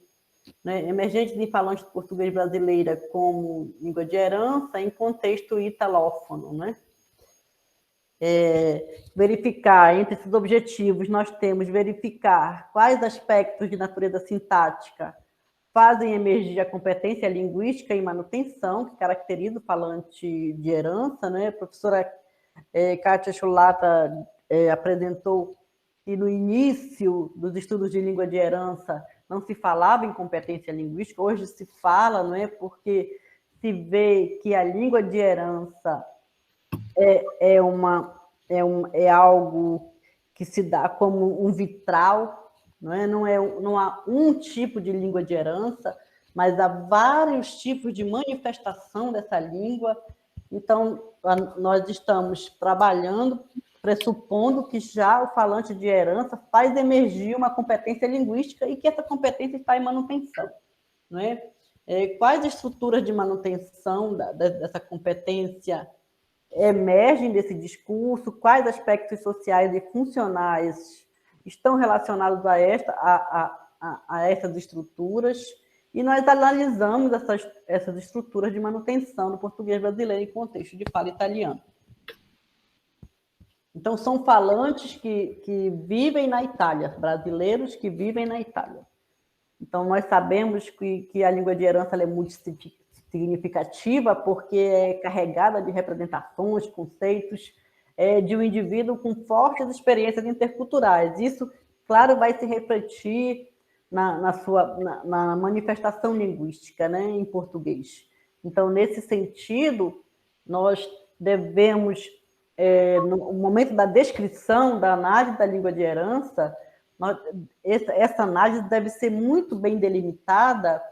né, emergentes de falantes de português brasileira como língua de herança em contexto italófono, né? Verificar, entre esses objetivos, nós temos verificar quais aspectos de natureza sintática fazem emergir a competência linguística em manutenção, que caracteriza o falante de herança, né? A professora Kátia Chulata apresentou que no início dos estudos de língua de herança não se falava em competência linguística, hoje se fala, não é? Porque se vê que a língua de herança é algo que se dá como um vitral, não há um tipo de língua de herança, mas há vários tipos de manifestação dessa língua. Então, nós estamos trabalhando, pressupondo que já o falante de herança faz emergir uma competência linguística e que essa competência está em manutenção, não é? Quais estruturas de manutenção dessa competência emergem desse discurso, quais aspectos sociais e funcionais estão relacionados a essas estruturas, e nós analisamos essas estruturas de manutenção do português brasileiro em contexto de fala italiana. Então, são falantes que vivem na Itália, brasileiros que vivem na Itália. Então, nós sabemos que a língua de herança é muito significativa porque é carregada de representações, conceitos de um indivíduo com fortes experiências interculturais. Isso, claro, vai se refletir na manifestação linguística, né, em português. Então, nesse sentido, nós devemos, no momento da descrição, da análise da língua de herança, essa análise deve ser muito bem delimitada,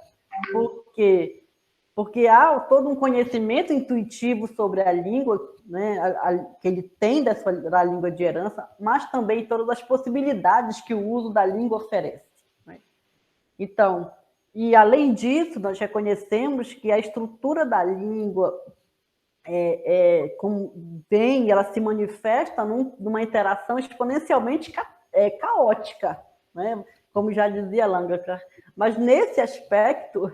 porque há todo um conhecimento intuitivo sobre a língua, né, que ele tem da língua de herança, mas também todas as possibilidades que o uso da língua oferece. Né? Então, e além disso, nós reconhecemos que a estrutura da língua ela se manifesta numa interação exponencialmente caótica, né? Como já dizia Langacker. Mas nesse aspecto,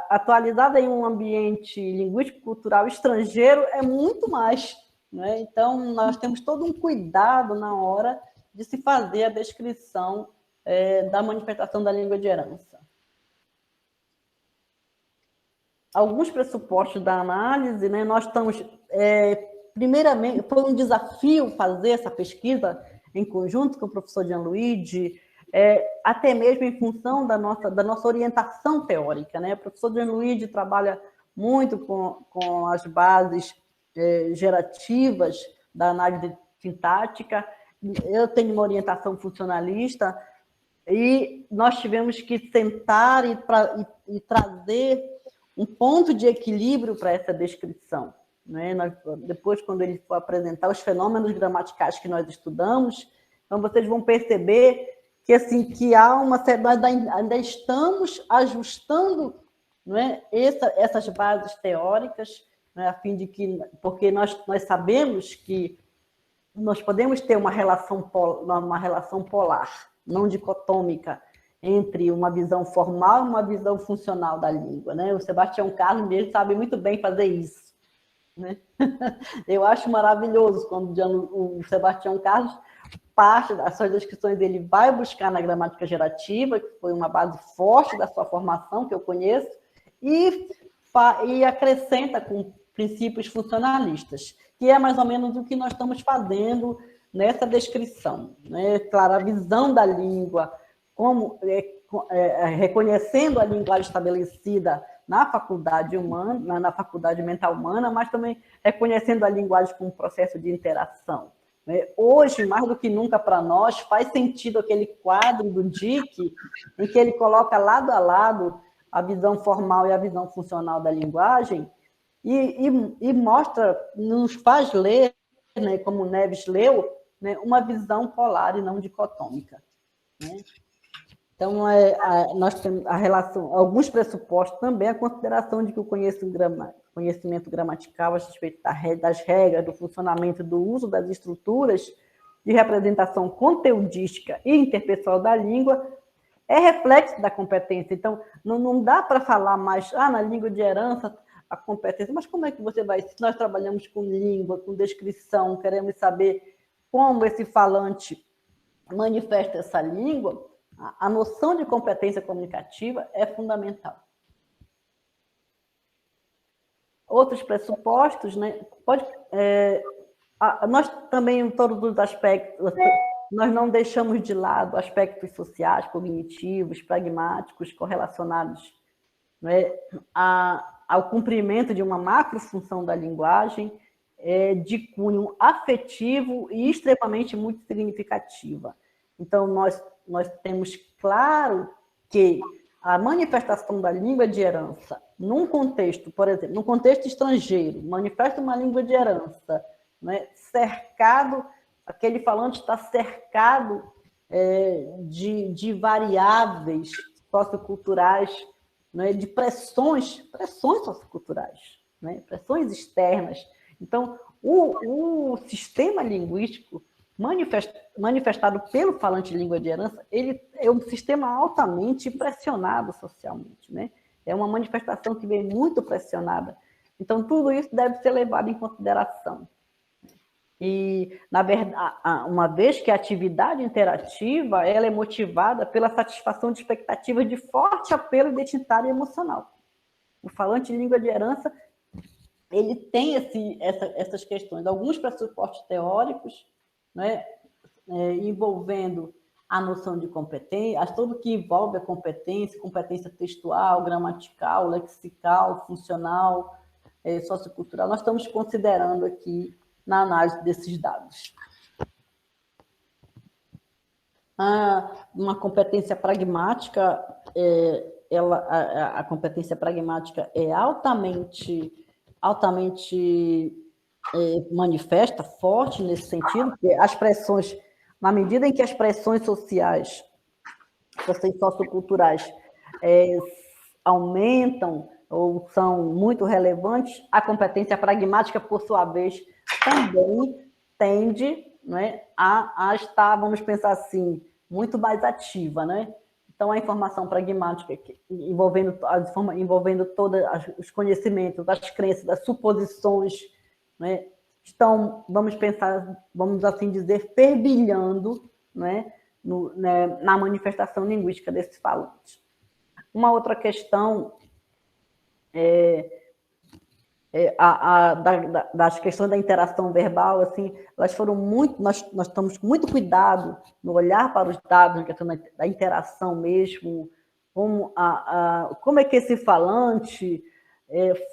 atualizada em um ambiente linguístico-cultural estrangeiro, é muito mais. Né? Então, nós temos todo um cuidado na hora de se fazer a descrição da manifestação da língua de herança. Alguns pressupostos da análise, né? Nós estamos, primeiramente, foi um desafio fazer essa pesquisa em conjunto com o professor Gianluigi, até mesmo em função da nossa orientação teórica. Né? O professor Gianluigi trabalha muito com as bases gerativas da análise sintática, eu tenho uma orientação funcionalista, e nós tivemos que sentar e trazer um ponto de equilíbrio para essa descrição. Né? Depois, quando ele for apresentar os fenômenos gramaticais que nós estudamos, então vocês vão perceber que, assim, que há nós ainda estamos ajustando, não é, essas bases teóricas, né, a fim de que, porque nós sabemos que nós podemos ter uma relação polar, não dicotômica, entre uma visão formal e uma visão funcional da língua. Né? O Sebastião Carlos mesmo sabe muito bem fazer isso. Né? Eu acho maravilhoso quando o Sebastião Carlos, parte das suas descrições dele vai buscar na gramática gerativa, que foi uma base forte da sua formação, que eu conheço, e acrescenta com princípios funcionalistas, que é mais ou menos o que nós estamos fazendo nessa descrição. Né? Claro, a visão da língua, como reconhecendo a linguagem estabelecida na faculdade humana, na faculdade mental humana, mas também reconhecendo a linguagem como um processo de interação. Hoje, mais do que nunca para nós, faz sentido aquele quadro do Dick, em que ele coloca lado a lado a visão formal e a visão funcional da linguagem, e mostra, nos faz ler, né, como Neves leu, né, uma visão polar e não dicotômica. Né? Então, nós temos a relação, alguns pressupostos também, a consideração de que o conhecimento gramatical a respeito das regras, do funcionamento, do uso das estruturas de representação conteudística e interpessoal da língua é reflexo da competência. Então, não dá para falar mais, na língua de herança, a competência, mas como é que você vai, se nós trabalhamos com língua, com descrição, queremos saber como esse falante manifesta essa língua, a noção de competência comunicativa é fundamental. Outros pressupostos, né? Nós também, em todos os aspectos, nós não deixamos de lado aspectos sociais, cognitivos, pragmáticos, correlacionados, né, ao cumprimento de uma macrofunção da linguagem, de cunho afetivo e extremamente muito significativa. Então, nós temos claro que a manifestação da língua de herança num contexto, por exemplo, num contexto estrangeiro, manifesta uma língua de herança, né, cercado, aquele falante está cercado de variáveis socioculturais, né, de pressões socioculturais, né, pressões externas. Então, o sistema linguístico manifestado pelo falante de língua de herança, ele é um sistema altamente pressionado socialmente, né? É uma manifestação que vem muito pressionada. Então, tudo isso deve ser levado em consideração. E, na verdade, uma vez que a atividade interativa ela é motivada pela satisfação de expectativas de forte apelo identitário e emocional. O falante de língua de herança, ele tem essas questões, alguns pressupostos teóricos, né, envolvendo a noção de competência, tudo que envolve a competência textual, gramatical, lexical, funcional, sociocultural, nós estamos considerando aqui na análise desses dados. Uma competência pragmática, a competência pragmática é altamente manifesta, forte nesse sentido, porque as pressões, na medida em que as pressões sociais, pressões socioculturais aumentam ou são muito relevantes, a competência pragmática, por sua vez, também tende, né, a estar, vamos pensar assim, muito mais ativa, né? Então, a informação pragmática, envolvendo todos os conhecimentos, as crenças, as suposições, né, estão, vamos assim dizer, fervilhando, né, na manifestação linguística desses falantes. Uma outra questão das questões da interação verbal, assim, elas foram muito, nós estamos com muito cuidado no olhar para os dados, na questão da interação mesmo, como é que esse falante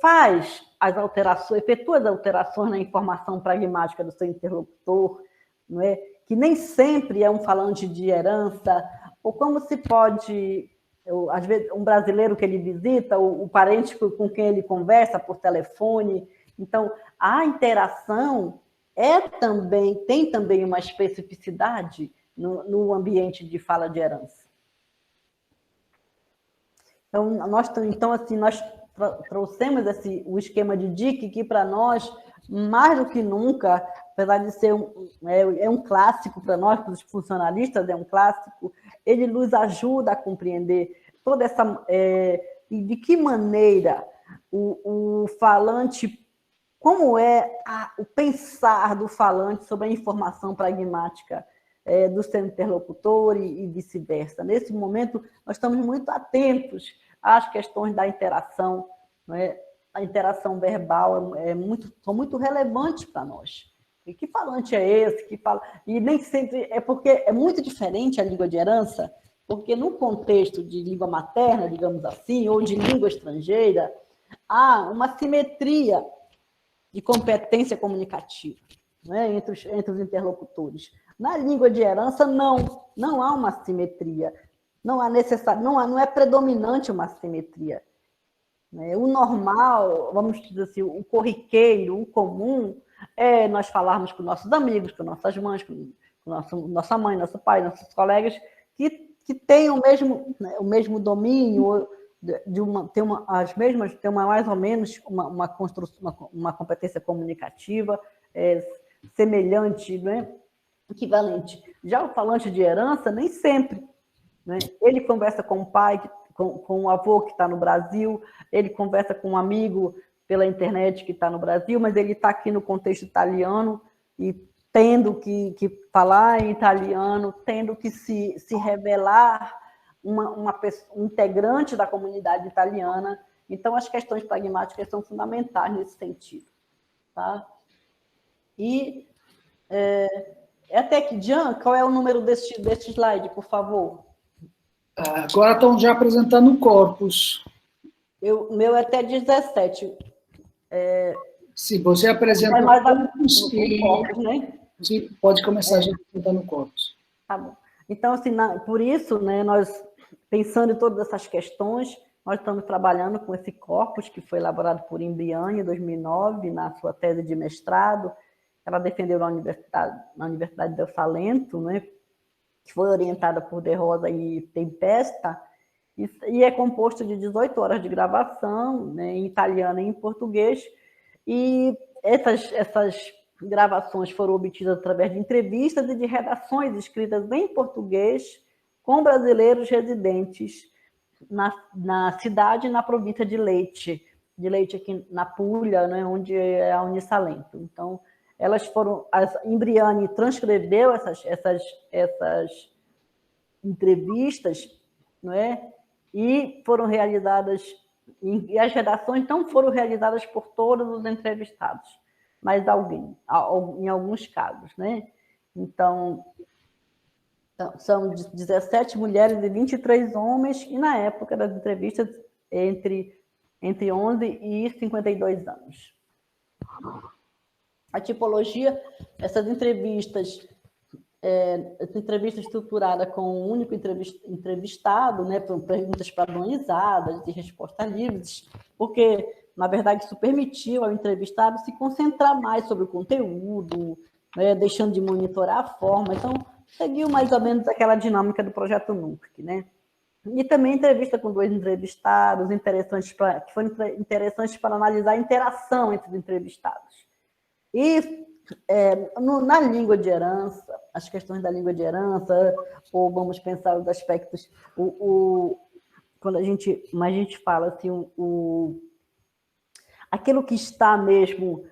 faz as alterações, efetua as alterações na informação pragmática do seu interlocutor, não é? Que nem sempre é um falante de herança, ou como se pode, às vezes, um brasileiro que ele visita, o parente com quem ele conversa por telefone. Então, a interação tem também uma especificidade no ambiente de fala de herança. Então, nós trouxemos o esquema de DIC, que para nós, mais do que nunca, apesar de ser um clássico para nós, para os funcionalistas, é um clássico, ele nos ajuda a compreender toda essa... e de que maneira o falante... Como é o pensar do falante sobre a informação pragmática do seu interlocutor e vice-versa. Nesse momento, nós estamos muito atentos às questões da interação, não é? A interação verbal são muito relevantes para nós. E que falante é esse? E nem sempre... porque é muito diferente a língua de herança, porque no contexto de língua materna, digamos assim, ou de língua estrangeira, há uma simetria de competência comunicativa, né, entre os interlocutores. Na língua de herança, não há uma simetria, não é predominante uma simetria. O normal, vamos dizer assim, o corriqueiro, o comum, é nós falarmos com nossos amigos, com nossas mães, com nossa mãe, nosso pai, nossos colegas, que têm o mesmo domínio, tem mais ou menos uma competência comunicativa semelhante, né? Equivalente. Já o falante de herança, nem sempre, né? Ele conversa com o pai, com o avô que está no Brasil, ele conversa com um amigo pela internet que está no Brasil, mas ele está aqui no contexto italiano e tendo que falar em italiano, tendo que se revelar um integrante da comunidade italiana. Então, as questões pragmáticas são fundamentais nesse sentido. Tá? E, até que, Jean, qual é o número deste slide, por favor? Agora estão já apresentando o corpus. O meu é até 17. Se você apresenta mais o corpus, corpus, né? Você pode começar já apresentando o corpus. Tá bom. Então, assim, por isso, né, nós Pensando em todas essas questões, nós estamos trabalhando com esse corpus que foi elaborado por Imbriani em 2009, na sua tese de mestrado. Ela defendeu na Universidade del Salento, né, que foi orientada por De Rosa e Tempesta, e é composto de 18 horas de gravação, né, em italiano e em português, e essas gravações foram obtidas através de entrevistas e de redações escritas em português com brasileiros residentes na cidade e na província de Leite aqui na Puglia, né, onde é a Unisalento. Então, Imbriani transcreveu essas entrevistas, não é? E foram realizadas, e as redações não foram realizadas por todos os entrevistados, mas em alguns casos, né? Então, são 17 mulheres e 23 homens, e na época das entrevistas, entre 11 e 52 anos. A tipologia, essa entrevista estruturada com um único entrevistado, né, perguntas padronizadas e respostas livres, porque, na verdade, isso permitiu ao entrevistado se concentrar mais sobre o conteúdo, né, deixando de monitorar a forma. Então, seguiu mais ou menos aquela dinâmica do projeto NURC, né? E também entrevista com 2 entrevistados, que foram interessantes para analisar a interação entre os entrevistados. E na língua de herança, as questões da língua de herança, ou vamos pensar os aspectos, quando a gente fala assim, aquilo que está mesmo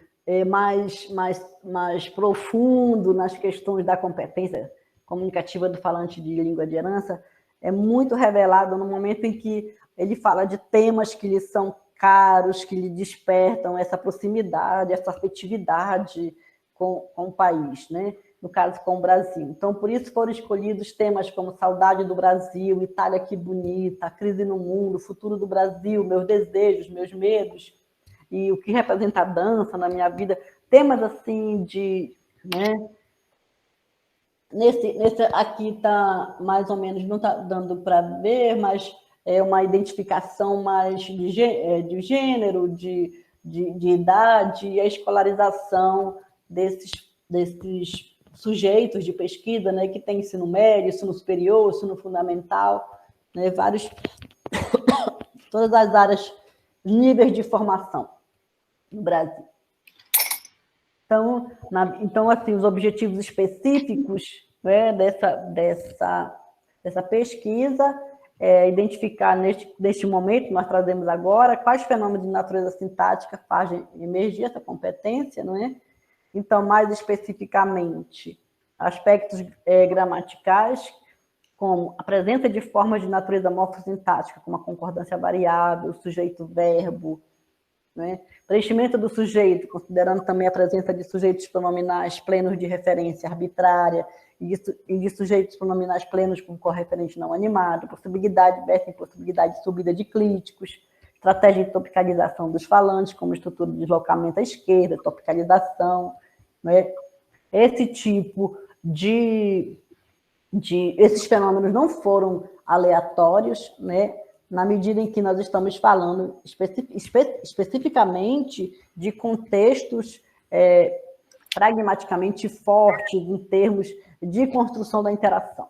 mais profundo nas questões da competência comunicativa do falante de língua de herança, é muito revelado no momento em que ele fala de temas que lhe são caros, que lhe despertam essa proximidade, essa afetividade com o país, né? No caso, com o Brasil. Então, por isso foram escolhidos temas como Saudade do Brasil, Itália que bonita, A crise no mundo, Futuro do Brasil, Meus desejos, Meus medos, e o que representa a dança na minha vida. Temas assim né? Nesse aqui está mais ou menos, não está dando para ver, mas é uma identificação mais de gênero, de idade, e a escolarização desses sujeitos de pesquisa, né, que tem ensino médio, ensino superior, ensino fundamental, né, todas as áreas, níveis de formação no Brasil. Então, assim, os objetivos específicos, né, dessa pesquisa é identificar, neste momento, nós trazemos agora, quais fenômenos de natureza sintática fazem emergir essa competência, não é? Então, mais especificamente, aspectos gramaticais, como a presença de formas de natureza morfossintática, como a concordância variável, sujeito-verbo, né? Preenchimento do sujeito, considerando também a presença de sujeitos pronominais plenos de referência arbitrária e de sujeitos pronominais plenos com correferente não animado, possibilidade versus impossibilidade de subida de clíticos, estratégia de topicalização dos falantes, como estrutura de deslocamento à esquerda, topicalização, né? Esse tipo esses fenômenos não foram aleatórios, né? Na medida em que nós estamos falando especificamente de contextos pragmaticamente fortes em termos de construção da interação.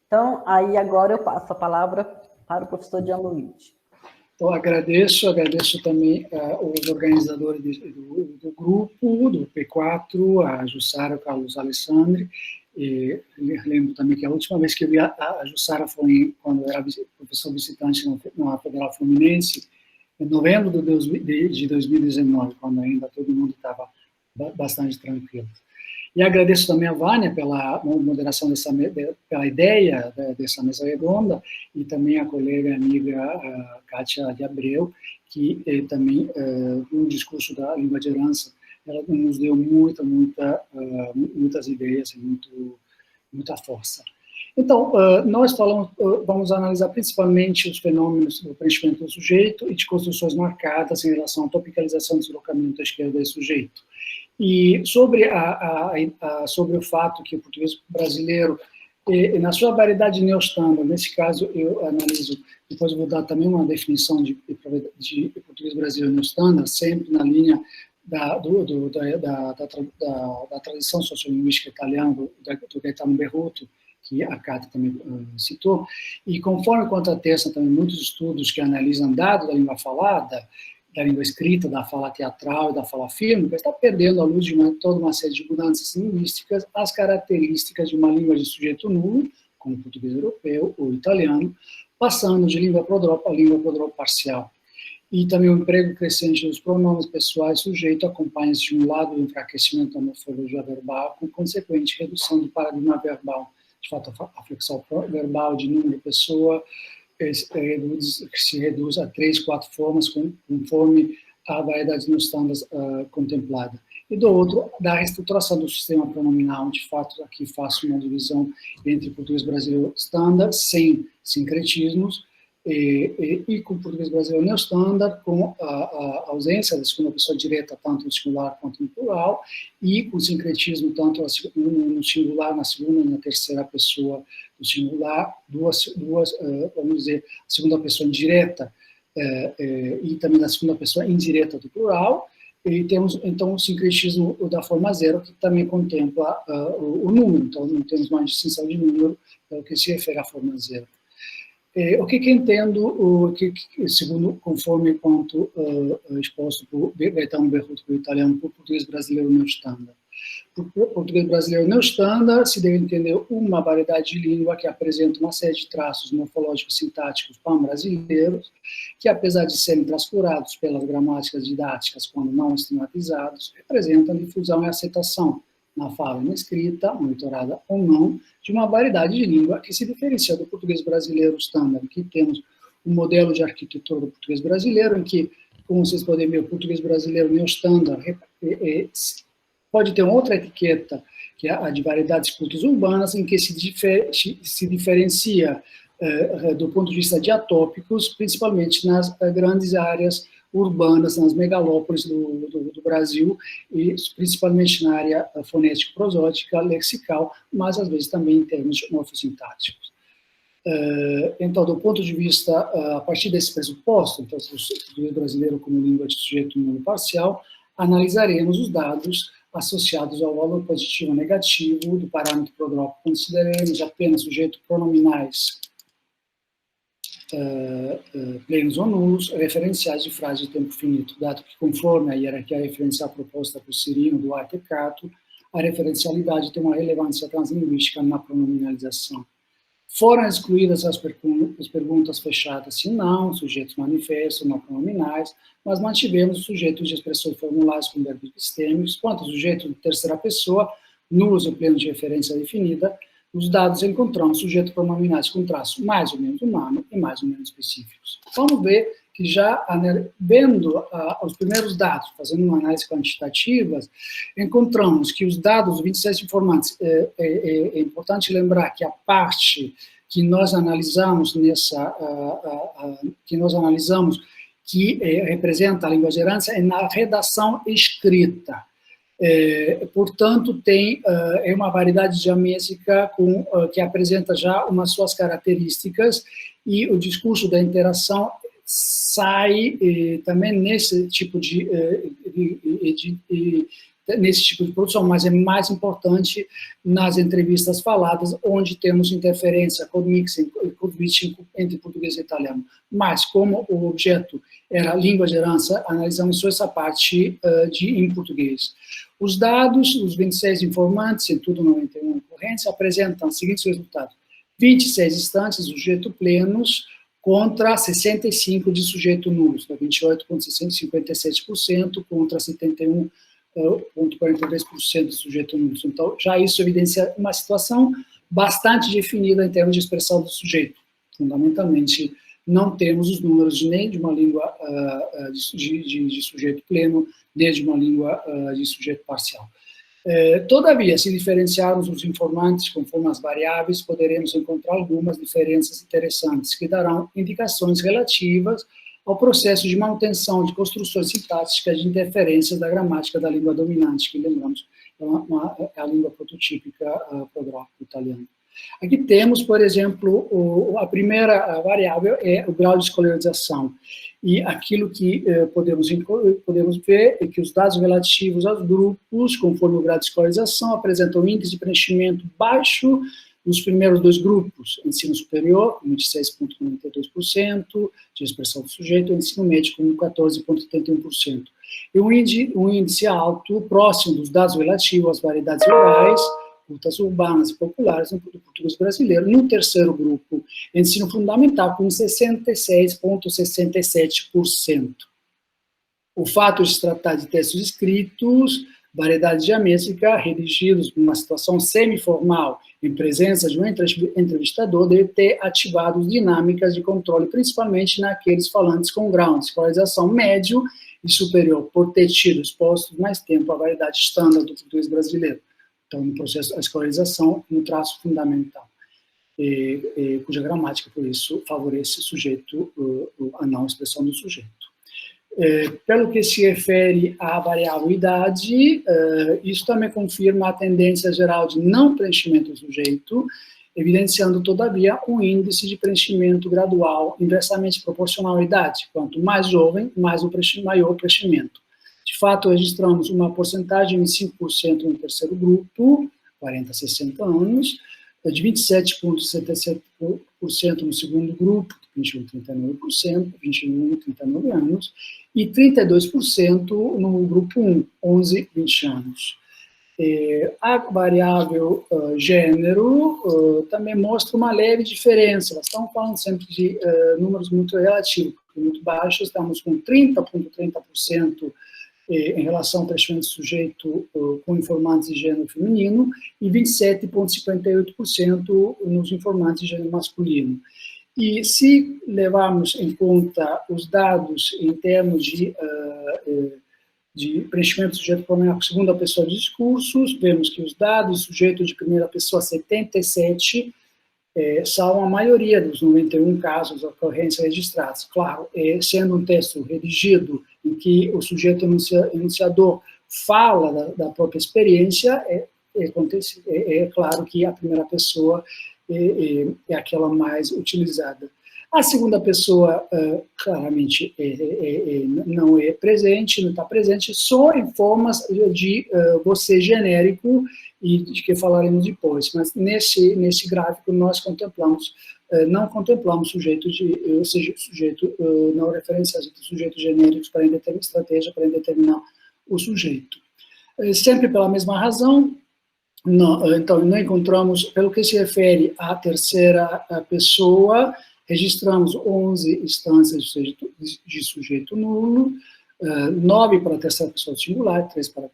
Então, aí agora eu passo a palavra para o professor Gianluigi. Então, agradeço também os organizadores do grupo, do P4, a Jussara, o Carlos Alessandri. E lembro também que a última vez que eu vi a Jussara foi quando eu era professor visitante na Federal Fluminense, em novembro de 2019, quando ainda todo mundo estava bastante tranquilo. E agradeço também a Vânia pela moderação pela ideia dessa mesa redonda, e também a colega e amiga Kátia de Abreu, que também, no discurso da língua de herança, ela nos deu muitas ideias e muita força. Então, nós vamos analisar principalmente os fenômenos do preenchimento do sujeito e de construções marcadas em relação à topicalização do deslocamento à esquerda do sujeito. E sobre o fato que o português brasileiro E na sua variedade neostandard, nesse caso, eu analiso, depois vou dar também uma definição de português brasileiro neostandard, sempre na linha da tradição sociolinguística italiana, do Gaetano Berruto, que a Cátia também citou, e conforme quanto a texto, também muitos estudos que analisam dados da língua falada, da língua escrita, da fala teatral e da fala fílmica, está perdendo, à luz de toda uma série de mudanças linguísticas, as características de uma língua de sujeito nulo, como o português europeu ou italiano, passando de língua prodrópica a língua prodrópica parcial. E também o emprego crescente dos pronomes pessoais sujeito acompanha-se de um lado do enfraquecimento da morfologia verbal, com consequente redução do paradigma verbal. De fato, a flexão verbal de número pessoa se reduz a 3, 4 formas, conforme a variedade nos standards contemplada. E do outro, da reestruturação do sistema pronominal, de fato, aqui faço uma divisão entre português brasileiro standard, sem sincretismos, e com o português brasileiro neostandard, com a ausência da segunda pessoa direta, tanto no singular quanto no plural, e com sincretismo tanto no singular, na segunda e na terceira pessoa do singular, vamos dizer, segunda pessoa direta e também na segunda pessoa indireta do plural, e temos, então, o sincretismo da forma zero, que também contempla o número, então não temos mais distinção de número, pelo que se refere à forma zero. O que entendo, segundo, conforme quanto exposto por Gaetano Berruto, por italiano, por português brasileiro neostandard. Por português brasileiro neostandard, se deve entender uma variedade de língua que apresenta uma série de traços morfológicos sintáticos pan-brasileiros, que, apesar de serem transcurados pelas gramáticas didáticas quando não estigmatizados, representam difusão e aceitação na fala e na escrita, monitorada ou não, de uma variedade de língua que se diferencia do português brasileiro standard, que temos um modelo de arquitetura do português brasileiro, em que, como vocês podem ver, o português brasileiro neostandard pode ter uma outra etiqueta, que é a de variedades cultas urbanas, em que se diferencia do ponto de vista de atópicos, principalmente nas grandes áreas urbanas, nas megalópolis do Brasil, e principalmente na área fonético-prosódica, lexical, mas às vezes também em termos morfossintáticos. Então, do ponto de vista, a partir desse pressuposto, então, o português brasileiro como língua de sujeito nulo parcial, analisaremos os dados associados ao valor positivo ou negativo do parâmetro prodrópico. Consideraremos apenas sujeitos pronominais plenos ou nulos, referenciais de frase de tempo finito, dado que, conforme a hierarquia referencial proposta por Cirino, Duarte e Cato, a referencialidade tem uma relevância translinguística na pronominalização. Foram excluídas as perguntas fechadas, se não, sujeitos manifestos, não pronominais, mas mantivemos os sujeitos de expressões formulares com verbos epistêmicos, quanto aos sujeitos de terceira pessoa, nulos ou plenos de referência definida. Os dados encontramos sujeitos pronominais com traço mais ou menos humano e mais ou menos específicos. Vamos ver que já vendo os primeiros dados, fazendo uma análise quantitativa, encontramos que os dados, 26 informantes, é importante lembrar que a parte que nós analisamos que representa a língua de herança é na redação escrita. Portanto, é uma variedade diamétrica que apresenta já umas suas características, e o discurso da interação sai também nesse tipo de produção, mas é mais importante nas entrevistas faladas, onde temos interferência, codmixing entre português e italiano. Mas, como o objeto era língua de herança, analisamos só essa parte em português. Os dados, os 26 informantes, em tudo 91 ocorrências, apresentam os seguintes resultados: 26 instantes de sujeito plenos contra 65 de sujeito nulos, 28,57% contra 71,43% de sujeito nulos. Então, já isso evidencia uma situação bastante definida em termos de expressão do sujeito. Fundamentalmente, não temos os números nem de uma língua de sujeito pleno, nem de uma língua de sujeito parcial. Todavia, se diferenciarmos os informantes conforme as variáveis, poderemos encontrar algumas diferenças interessantes, que darão indicações relativas ao processo de manutenção de construções sintáticas de interferências da gramática da língua dominante, que, lembramos, é a língua prototípica prodrópica italiana. Aqui temos, por exemplo, a primeira variável é o grau de escolarização. E aquilo que podemos ver é que os dados relativos aos grupos, conforme o grau de escolarização, apresentam um índice de preenchimento baixo nos primeiros dois grupos, ensino superior, com 26,92%, de expressão do sujeito, e ensino médio, com 14,71%. E um índice alto, próximo dos dados relativos às variedades rurais, cultas urbanas e populares do português brasileiro, no terceiro grupo, ensino fundamental, com 66,67%. O fato de se tratar de textos escritos, variedade diamétrica, redigidos numa situação semiformal, em presença de um entrevistador, deve ter ativado dinâmicas de controle, principalmente naqueles falantes com grau de escolarização médio e superior, por ter tido exposto mais tempo à variedade estándar do português brasileiro. Então, no processo, a escolarização é um traço fundamental, cuja gramática, por isso, favorece o sujeito, a não expressão do sujeito. Pelo que se refere à variável idade, isso também confirma a tendência geral de não preenchimento do sujeito, evidenciando, todavia, um índice de preenchimento gradual inversamente proporcional à idade. Quanto mais jovem, maior o preenchimento. De fato, registramos uma porcentagem de 5% no terceiro grupo, 40 a 60 anos, de 27,77% no segundo grupo, 21 a 39%, 21 a 39 anos, e 32% no grupo 1, 11 a 20 anos. A variável gênero também mostra uma leve diferença. Nós estamos falando sempre de números muito relativos, muito baixos, estamos com 30,30% em relação ao preenchimento do sujeito com informantes de gênero feminino e 27,58% nos informantes de gênero masculino. E se levarmos em conta os dados em termos de preenchimento do sujeito por uma segunda pessoa de discursos, vemos que os dados do sujeito de primeira pessoa, 77, são a maioria dos 91 casos de ocorrência registrados. Claro, sendo um texto redigido em que o sujeito enunciador fala da própria experiência, é claro que a primeira pessoa é aquela mais utilizada. A segunda pessoa, claramente, não é presente, não está presente, só em formas de você genérico, e de que falaremos depois. Mas nesse gráfico nós contemplamos, não contemplamos sujeito não referenciais de sujeitos genéricos para estratégia para determinar o sujeito. Sempre pela mesma razão, então não encontramos, pelo que se refere à terceira pessoa, registramos 11 instâncias de sujeito nulo, 9 para a terceira pessoa singular, 3 para a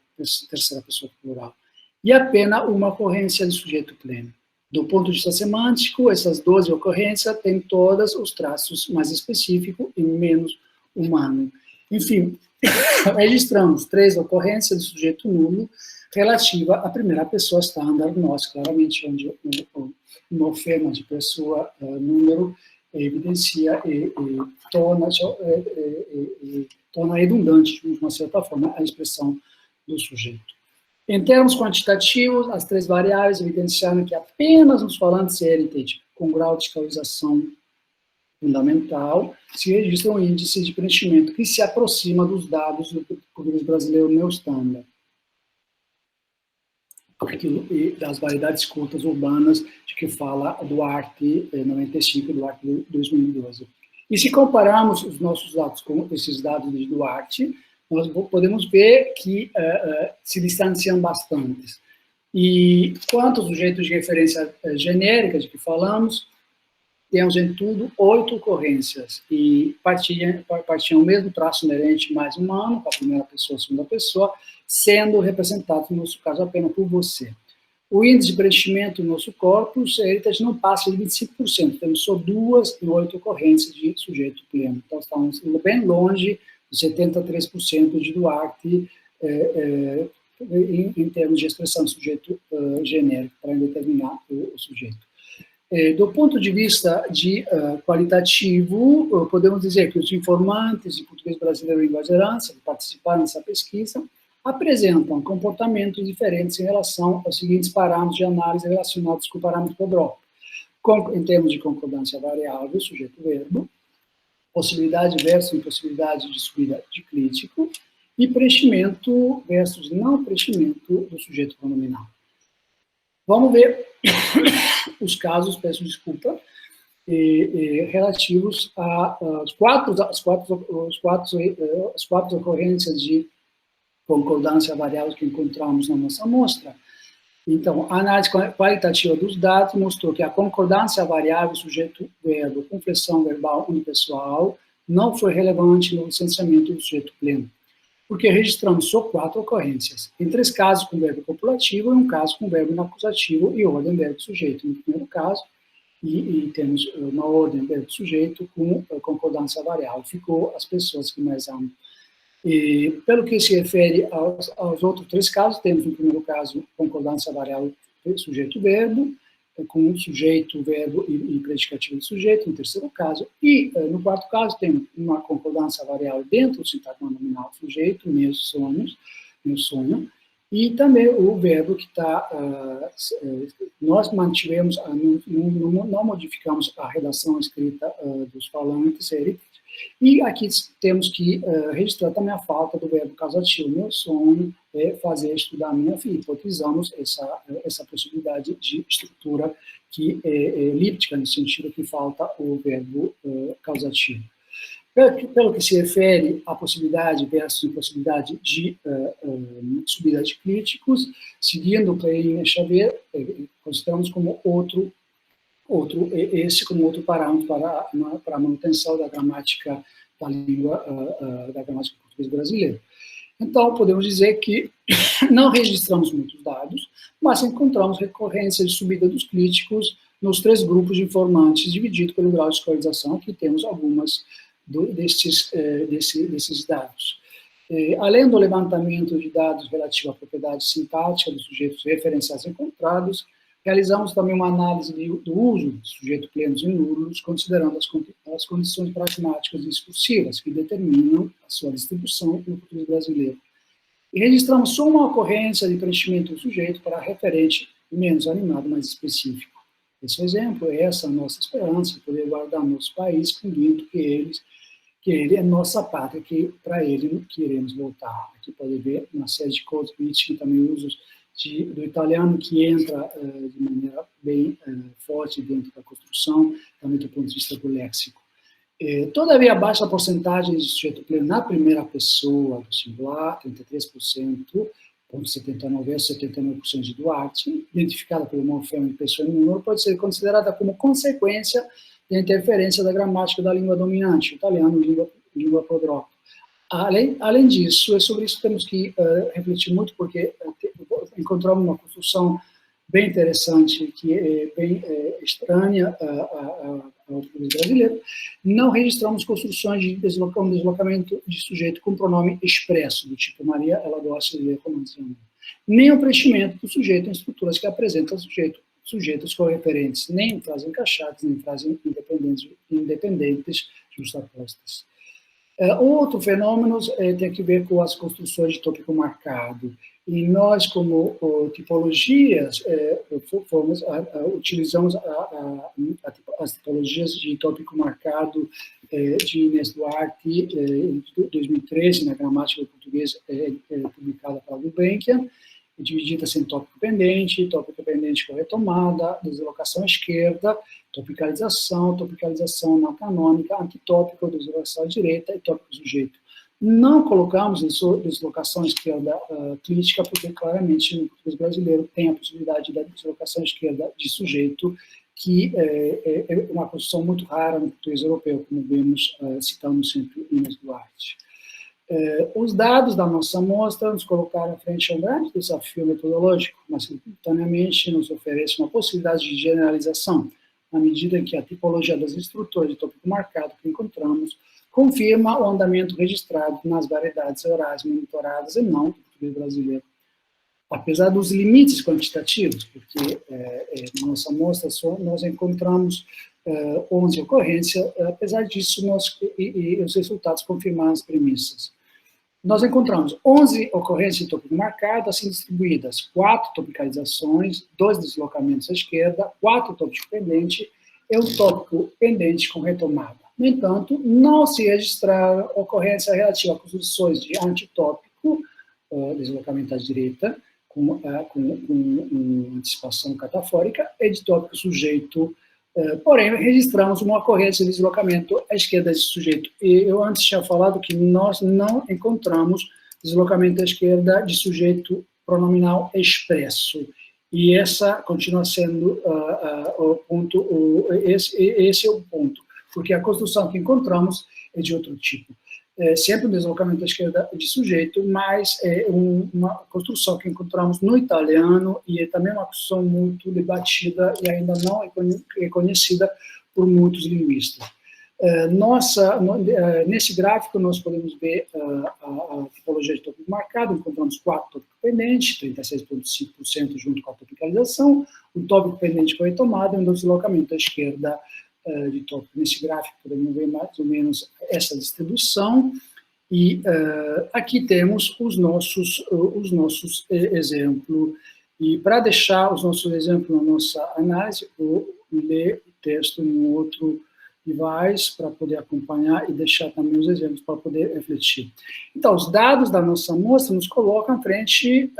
terceira pessoa plural, e apenas uma ocorrência de sujeito pleno. Do ponto de vista semântico, essas 12 ocorrências têm todos os traços mais específicos e menos humano. Enfim, registramos 3 ocorrências de sujeito nulo relativa à primeira pessoa estándar, nós, claramente, onde o morfema de pessoa, número, evidencia e torna redundante, de uma certa forma, a expressão do sujeito. Em termos quantitativos, as 3 variáveis evidenciaram que apenas nos falantes heritage com grau de escolarização fundamental se registra um índice de preenchimento que se aproxima dos dados do português brasileiro neostandard, e das variedades cultas urbanas de que fala Duarte 95 e Duarte 2012. E se compararmos os nossos dados com esses dados de Duarte, nós podemos ver que se distanciam bastante. E quanto aos sujeitos de referência genérica de que falamos, temos em tudo 8 ocorrências, e partiam o mesmo traço inerente mais humano, para a primeira pessoa e a segunda pessoa, sendo representado, no nosso caso, apenas por você. O índice de preenchimento do nosso corpus, heritage não passa de 25%, temos só 2 em 8 ocorrências de sujeito pleno. Então, estamos bem longe de 73% de Duarte em termos de expressão do sujeito genérico, para determinar o sujeito. Do ponto de vista qualitativo, podemos dizer que os informantes de português brasileiro e língua gerança que participaram dessa pesquisa apresentam comportamentos diferentes em relação aos seguintes parâmetros de análise relacionados com o parâmetro podrópico. Em termos de concordância variável, sujeito-verbo, possibilidade versus impossibilidade de subida de crítico, e preenchimento versus não preenchimento do sujeito pronominal. Vamos ver os casos, peço desculpa, relativos às quatro ocorrências de concordância variável que encontramos na nossa amostra. Então, a análise qualitativa dos dados mostrou que a concordância variável sujeito-verbo com flexão verbal unipessoal não foi relevante no licenciamento do sujeito pleno, porque registramos só 4 ocorrências, em 3 casos com verbo copulativo e um caso com verbo inacusativo e ordem verbo-sujeito. No primeiro caso, e temos uma ordem verbo-sujeito com concordância variável. Ficou as pessoas que mais amam. E, pelo que se refere aos outros 3 casos, temos no primeiro caso concordância variável sujeito-verbo, com sujeito, verbo e predicativo de sujeito, no terceiro caso. E no quarto caso, temos uma concordância variável dentro do sintagma nominal sujeito, meus sonhos, meu sonho, e também o verbo que está, nós mantivemos, não modificamos a redação escrita dos falantes, e aqui temos que registrar também a falta do verbo causativo. Meu sonho é fazer estudar minha filha. Hipotizamos essa possibilidade de estrutura que é elíptica, no sentido que falta o verbo causativo. Pelo que se refere à possibilidade versus impossibilidade de subida de críticos, seguindo o Klein-Xavier, consideramos como esse como outro parâmetro para a manutenção da gramática da língua, da gramática portuguesa brasileira. Então, podemos dizer que não registramos muitos dados, mas encontramos recorrência de subida dos críticos nos 3 grupos de informantes, dividido pelo grau de escolarização. Aqui temos algumas desses dados. Além do levantamento de dados relativos à propriedade sintática dos sujeitos referenciais encontrados, realizamos também uma análise do uso de sujeito plenos e nulos, considerando as condições pragmáticas e discursivas que determinam a sua distribuição no português brasileiro. E registramos só uma ocorrência de preenchimento do sujeito para referente menos animado, mais específico. Esse exemplo é a nossa esperança, poder guardar nosso país, concluindo que ele é nossa pátria, que para ele queremos voltar. Aqui pode ver uma série de codes políticos, também usos do italiano, que entra de maneira bem forte dentro da construção, também do ponto de vista do léxico. Todavia, a baixa porcentagem de sujeito pleno na primeira pessoa do singular, 33%, 0,79 versus 79% de Duarte, identificada pelo morfema de pessoa e número, pode ser considerada como consequência da interferência da gramática da língua dominante, italiano, língua podrópica. Além disso, é sobre isso que temos que refletir muito, porque encontramos uma construção bem interessante, que é bem estranha ao português brasileiro. Não registramos construções de deslocamento de sujeito com pronome expresso, do tipo Maria, ela gosta de ler romanceando. Nem o preenchimento do sujeito em estruturas que apresentam sujeitos correferentes, nem frases encaixadas, nem frases independentes justapostas. Outro fenômeno tem a ver com as construções de tópico marcado. E nós, como tipologias, utilizamos as tipologias de tópico marcado de Inês Duarte, de 2013, na Gramática do Português, publicada pela Gulbenkian, divididas em tópico pendente com retomada, deslocação esquerda, topicalização não canônica, antitópico, deslocação à direita e tópico sujeito. Não colocamos deslocação esquerda crítica, porque claramente no português brasileiro tem a possibilidade da deslocação esquerda de sujeito, que é uma construção muito rara no português europeu, como vemos citando sempre Inês Duarte. Os dados da nossa amostra nos colocaram à frente a um grande desafio metodológico, mas simultaneamente nos oferece uma possibilidade de generalização, na medida em que a tipologia das estruturas de tópico marcado que encontramos confirma o andamento registrado nas variedades orais monitoradas e não do português brasileiro. Apesar dos limites quantitativos, porque na nossa amostra nós encontramos 11 ocorrências, apesar disso, os resultados confirmaram as premissas. nós encontramos 11 ocorrências de tópico marcado, assim distribuídas, 4 topicalizações, 2 deslocamentos à esquerda, 4 tópicos pendentes e um tópico pendente com retomada. No entanto, não se registraram ocorrências relativas a construções de antitópico, deslocamento à direita, com antecipação catafórica, e de tópico sujeito. Porém, registramos uma ocorrência de deslocamento à esquerda desse sujeito. E eu antes tinha falado que nós não encontramos deslocamento à esquerda de sujeito pronominal expresso. E essa continua sendo o ponto, esse é o ponto, porque a construção que encontramos é de outro tipo. Sempre um deslocamento à esquerda de sujeito, mas é uma construção que encontramos no italiano e é também uma construção muito debatida e ainda não é conhecida por muitos linguistas. Nesse gráfico, nós podemos ver a tipologia de tópico marcado, encontramos 4 tópicos pendentes, 36,5% junto com a topicalização, um tópico pendente com retomada e um deslocamento à esquerda de tópico. Nesse gráfico, podemos ver mais ou menos essa distribuição, e aqui temos os nossos exemplos. E para deixar os nossos exemplos na nossa análise, vou ler o texto em um outro device para poder acompanhar e deixar também os exemplos para poder refletir. Então, os dados da nossa amostra nos colocam à frente...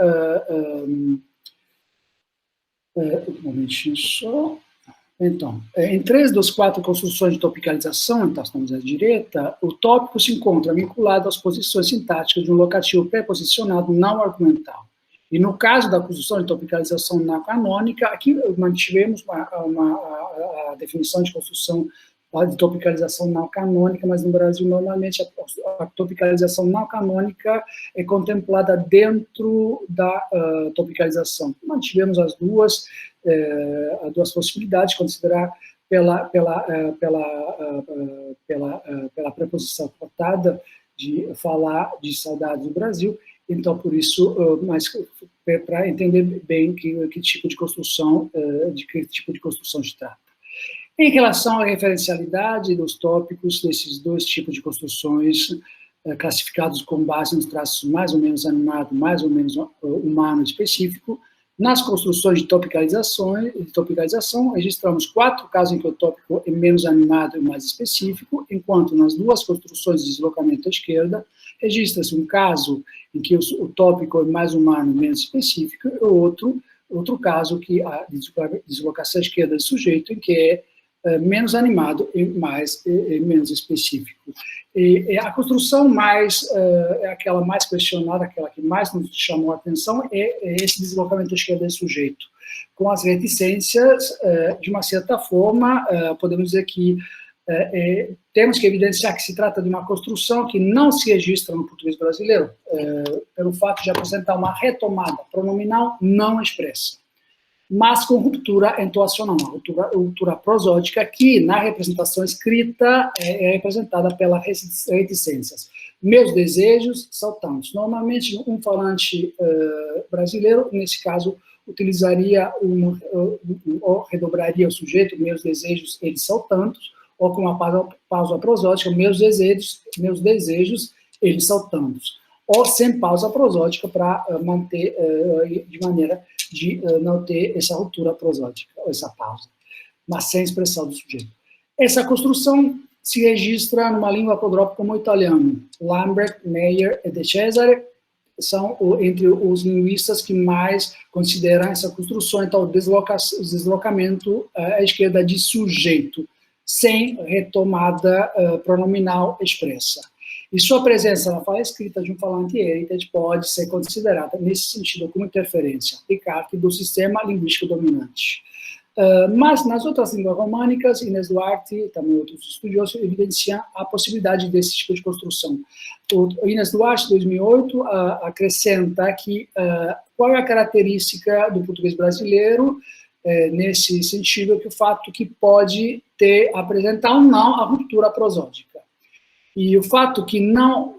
um momentinho só... Então, em 3 das 4 construções de topicalização, então estamos à direita, o tópico se encontra vinculado às posições sintáticas de um locativo pré-posicionado não argumental. E no caso da construção de topicalização não canônica, aqui mantivemos a definição de construção de topicalização não canônica, mas no Brasil, normalmente, a topicalização não canônica é contemplada dentro da topicalização. Mantivemos as duas possibilidades, considerar pela preposição cotada de falar de saudades do Brasil. Então, por isso, mas para entender bem que tipo de construção se trata. Em relação à referencialidade dos tópicos desses 2 tipos de construções, classificados com base nos traços mais ou menos animado, mais ou menos humano específico, nas construções de topicalização, registramos 4 casos em que o tópico é menos animado e mais específico, enquanto nas 2 construções de deslocamento à esquerda, registra-se um caso em que o tópico é mais humano e menos específico, e outro caso que a deslocação à esquerda do sujeito, em que é menos animado e menos específico. E a construção é aquela mais questionada, aquela que mais nos chamou a atenção, é esse deslocamento à esquerda do sujeito. Com as reticências, de uma certa forma, podemos dizer que temos que evidenciar que se trata de uma construção que não se registra no português brasileiro, pelo fato de apresentar uma retomada pronominal não expressa, mas com ruptura entoacional, uma ruptura prosódica, que na representação escrita é representada pelas reticências. Meus desejos saltantes. Normalmente, um falante brasileiro, nesse caso, utilizaria ou redobraria o sujeito, meus desejos, eles são tantos, ou com uma pausa prosódica, meus desejos, eles são tantos. Ou sem pausa prosódica, para manter de maneira de não ter essa ruptura prosódica, essa pausa, mas sem expressão do sujeito. Essa construção se registra numa língua apodrópica como o italiano. Lambert, Meyer e De Cesare são entre os linguistas que mais consideram essa construção, então, o deslocamento à esquerda de sujeito, sem retomada pronominal expressa. E sua presença na fala escrita de um falante heritage pode ser considerada, nesse sentido, como interferência aplicada do sistema linguístico dominante. Mas nas outras línguas românicas, Inês Duarte e também outros estudiosos evidenciam a possibilidade desse tipo de construção. O Inês Duarte, 2008, acrescenta que qual é a característica do português brasileiro, nesse sentido, que o fato que pode apresentar ou não a ruptura prosódica. E o fato que não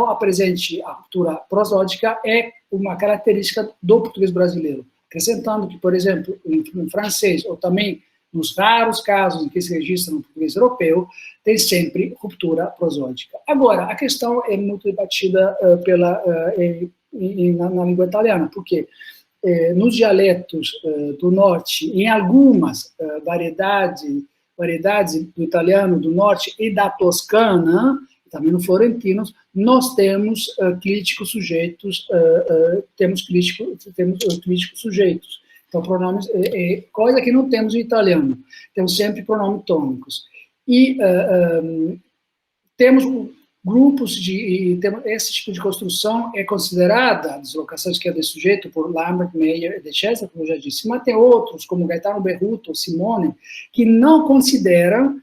apresente a ruptura prosódica é uma característica do português brasileiro, acrescentando que, por exemplo, em francês ou também nos raros casos em que se registra no português europeu, tem sempre ruptura prosódica. Agora, a questão é muito debatida na língua italiana, porque nos dialetos do norte, em algumas variedades do italiano do norte e da toscana, também no florentino, nós temos críticos sujeitos, temos críticos sujeitos. Então, pronomes, coisa que não temos em italiano. Temos sempre pronomes tônicos. E temos grupos esse tipo de construção é considerada a deslocação esquerda de sujeito por Lambert, Meyer e De Cesare, como eu já disse, mas tem outros, como Gaetano Berruto ou Simone, que não consideram,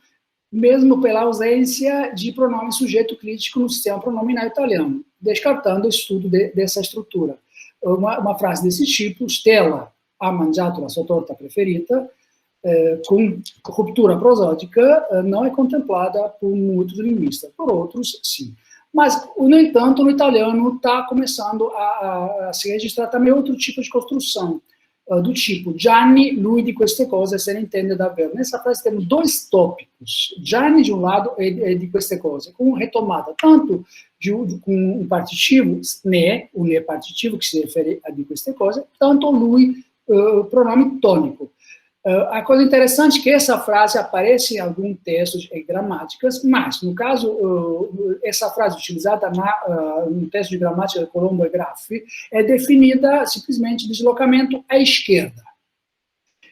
mesmo pela ausência de pronome sujeito crítico no sistema pronominal italiano, descartando o estudo dessa estrutura. Uma frase desse tipo: Stella ha mangiato la sua torta preferita, com ruptura prosódica, não é contemplada por muitos linguistas, por outros, sim. Mas, no entanto, no italiano está começando a se registrar também outro tipo de construção, do tipo, Gianni, lui di queste cose se ne intende davvero. Nessa frase temos dois tópicos, Gianni de um lado e di queste cose, com retomada tanto com um partitivo, ne, o ne partitivo, que se refere a di queste cose, tanto lui, pronome tônico. A coisa interessante é que essa frase aparece em alguns textos e gramáticas, mas, no caso, essa frase utilizada no texto de gramática de Colombo e Graffi é definida simplesmente de deslocamento à esquerda.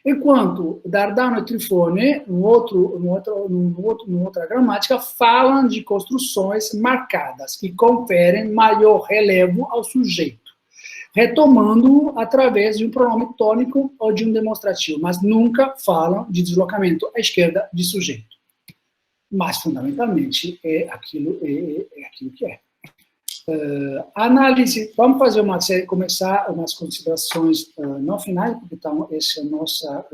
Enquanto Dardano e Trifone, outra gramática, falam de construções marcadas, que conferem maior relevo ao sujeito, retomando através de um pronome tônico ou de um demonstrativo, mas nunca falam de deslocamento à esquerda de sujeito. Mas, fundamentalmente, é aquilo que é. Análise, vamos fazer começar umas considerações não finais, porque essa nossa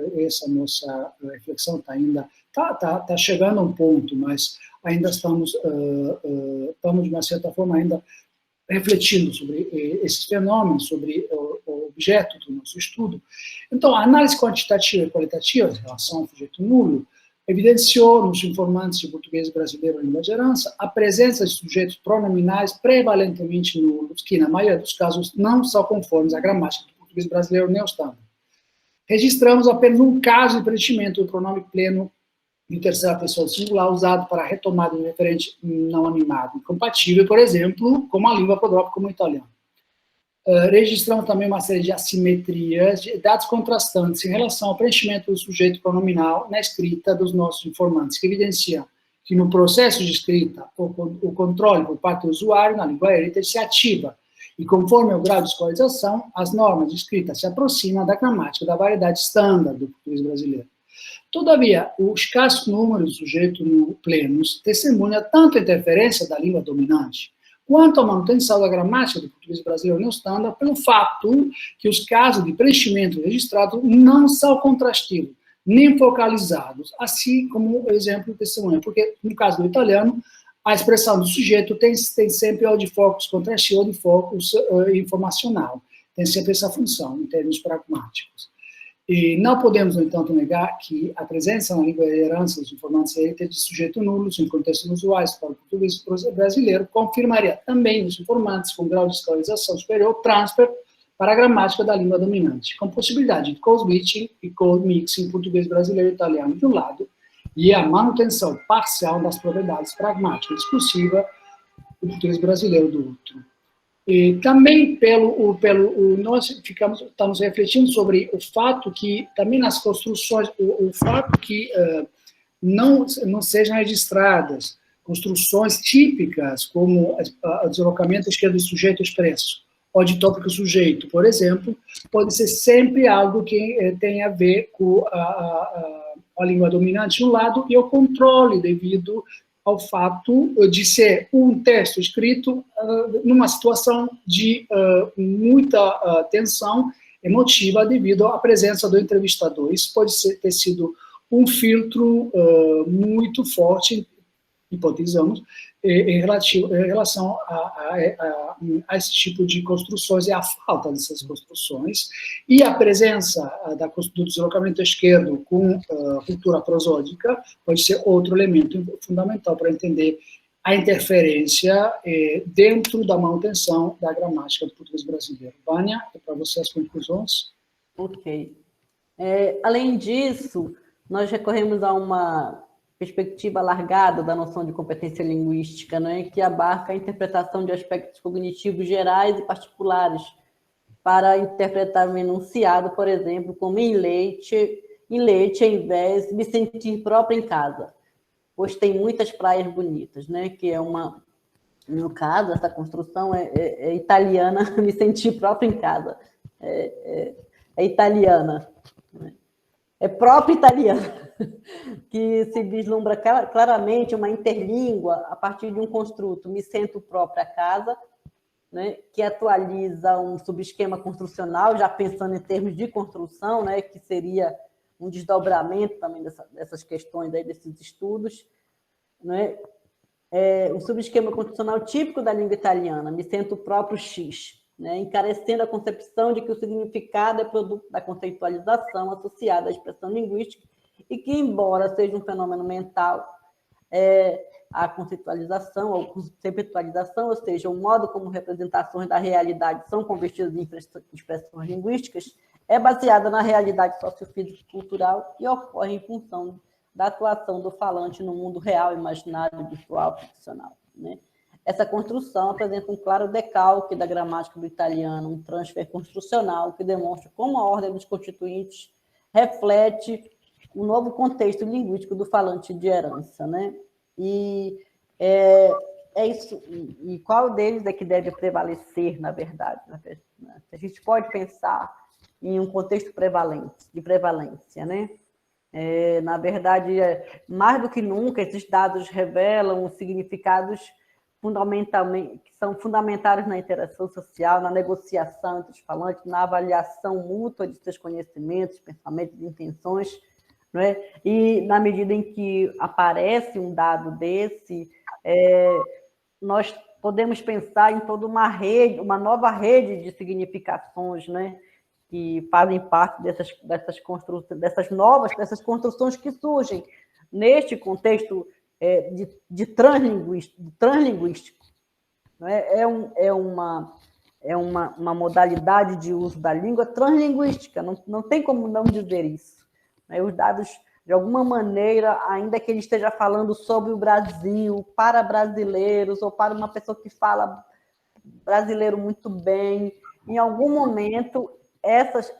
reflexão está chegando a um ponto, mas ainda estamos de uma certa forma, ainda refletindo sobre esses fenômenos, sobre o objeto do nosso estudo. Então, a análise quantitativa e qualitativa em relação ao sujeito nulo evidenciou nos informantes de português brasileiro em língua de herança a presença de sujeitos pronominais prevalentemente nulos, que, na maioria dos casos, não são conformes à gramática do português brasileiro neostândar. Registramos apenas um caso de preenchimento do pronome pleno de terceira pessoa singular usado para a retomada de referente não animado, incompatível, por exemplo, com a língua prodrópica como o italiano. Registramos também uma série de assimetrias, de dados contrastantes em relação ao preenchimento do sujeito pronominal na escrita dos nossos informantes, que evidenciam que no processo de escrita o controle por parte do usuário na língua aérea se ativa e, conforme o grau de escolarização, as normas de escrita se aproximam da gramática da variedade estándar do português brasileiro. Todavia, o escasso número de sujeitos plenos testemunha tanto a interferência da língua dominante quanto a manutenção da gramática do português brasileiro neostândar pelo fato que os casos de preenchimento registrados não são contrastivos, nem focalizados, assim como o exemplo testemunha, porque no caso do italiano, a expressão do sujeito tem sempre ou de focus contrastivo ou de focus informacional, tem sempre essa função em termos pragmáticos. E não podemos, no entanto, negar que a presença na língua de herança dos informantes de sujeito nulo, em contextos usuais para o português brasileiro, confirmaria também nos informantes com grau de escolarização superior transfer para a gramática da língua dominante, com possibilidade de co-switching e co-mixing português brasileiro e italiano de um lado, e a manutenção parcial das propriedades pragmáticas discursivas do português brasileiro do outro. E também nós estamos refletindo sobre o fato que, também nas construções, o fato que não sejam registradas construções típicas, como o deslocamento esquerdo de sujeito expresso, ou de tópico sujeito, por exemplo, pode ser sempre algo que tem a ver com a língua dominante de um lado e o controle devido ao fato de ser um texto escrito numa situação de muita tensão emotiva devido à presença do entrevistador. Isso pode ter sido um filtro muito forte, hipotizamos, em relação a esse tipo de construções e a falta dessas construções, e a presença do deslocamento esquerdo com cultura prosódica pode ser outro elemento fundamental para entender a interferência dentro da manutenção da gramática do português brasileiro. Vânia, é para você as conclusões? Ok. Além disso, nós recorremos a uma perspectiva alargada da noção de competência linguística, né, que abarca a interpretação de aspectos cognitivos gerais e particulares para interpretar um enunciado, por exemplo, como em leite, ao invés de me sentir própria em casa, pois tem muitas praias bonitas, né, que é uma, no caso, essa construção é italiana, me sentir própria em casa, é italiana, né? É própria italiana, que se vislumbra claramente uma interlíngua a partir de um construto, me sinto própria casa, né, que atualiza um subesquema construcional, já pensando em termos de construção, né, que seria um desdobramento também dessas questões, aí, desses estudos, né, um subesquema construcional típico da língua italiana, me sinto próprio X, né, encarecendo a concepção de que o significado é produto da conceitualização associada à expressão linguística e que, embora seja um fenômeno mental, a conceitualização ou conceptualização, ou seja, o modo como representações da realidade são convertidas em expressões linguísticas, é baseada na realidade sociofísica e cultural e ocorre em função da atuação do falante no mundo real, imaginário, virtual, ficcional, né? Essa construção apresenta um claro decalque da gramática do italiano, um transfer construcional que demonstra como a ordem dos constituintes reflete o novo contexto linguístico do falante de herança, né? E isso. E qual deles é que deve prevalecer, na verdade? A gente pode pensar em um contexto de prevalência, né? Na verdade, mais do que nunca, esses dados revelam significados que são fundamentais na interação social, na negociação entre os falantes, na avaliação mútua de seus conhecimentos, pensamentos e intenções, não é? E na medida em que aparece um dado desse, nós podemos pensar em toda uma rede, uma nova rede de significações, né, que fazem parte dessas construções que surgem neste contexto de translinguístico. É uma modalidade de uso da língua translinguística, não tem como não dizer isso. Os dados, de alguma maneira, ainda que ele esteja falando sobre o Brasil, para brasileiros, ou para uma pessoa que fala brasileiro muito bem, em algum momento, essas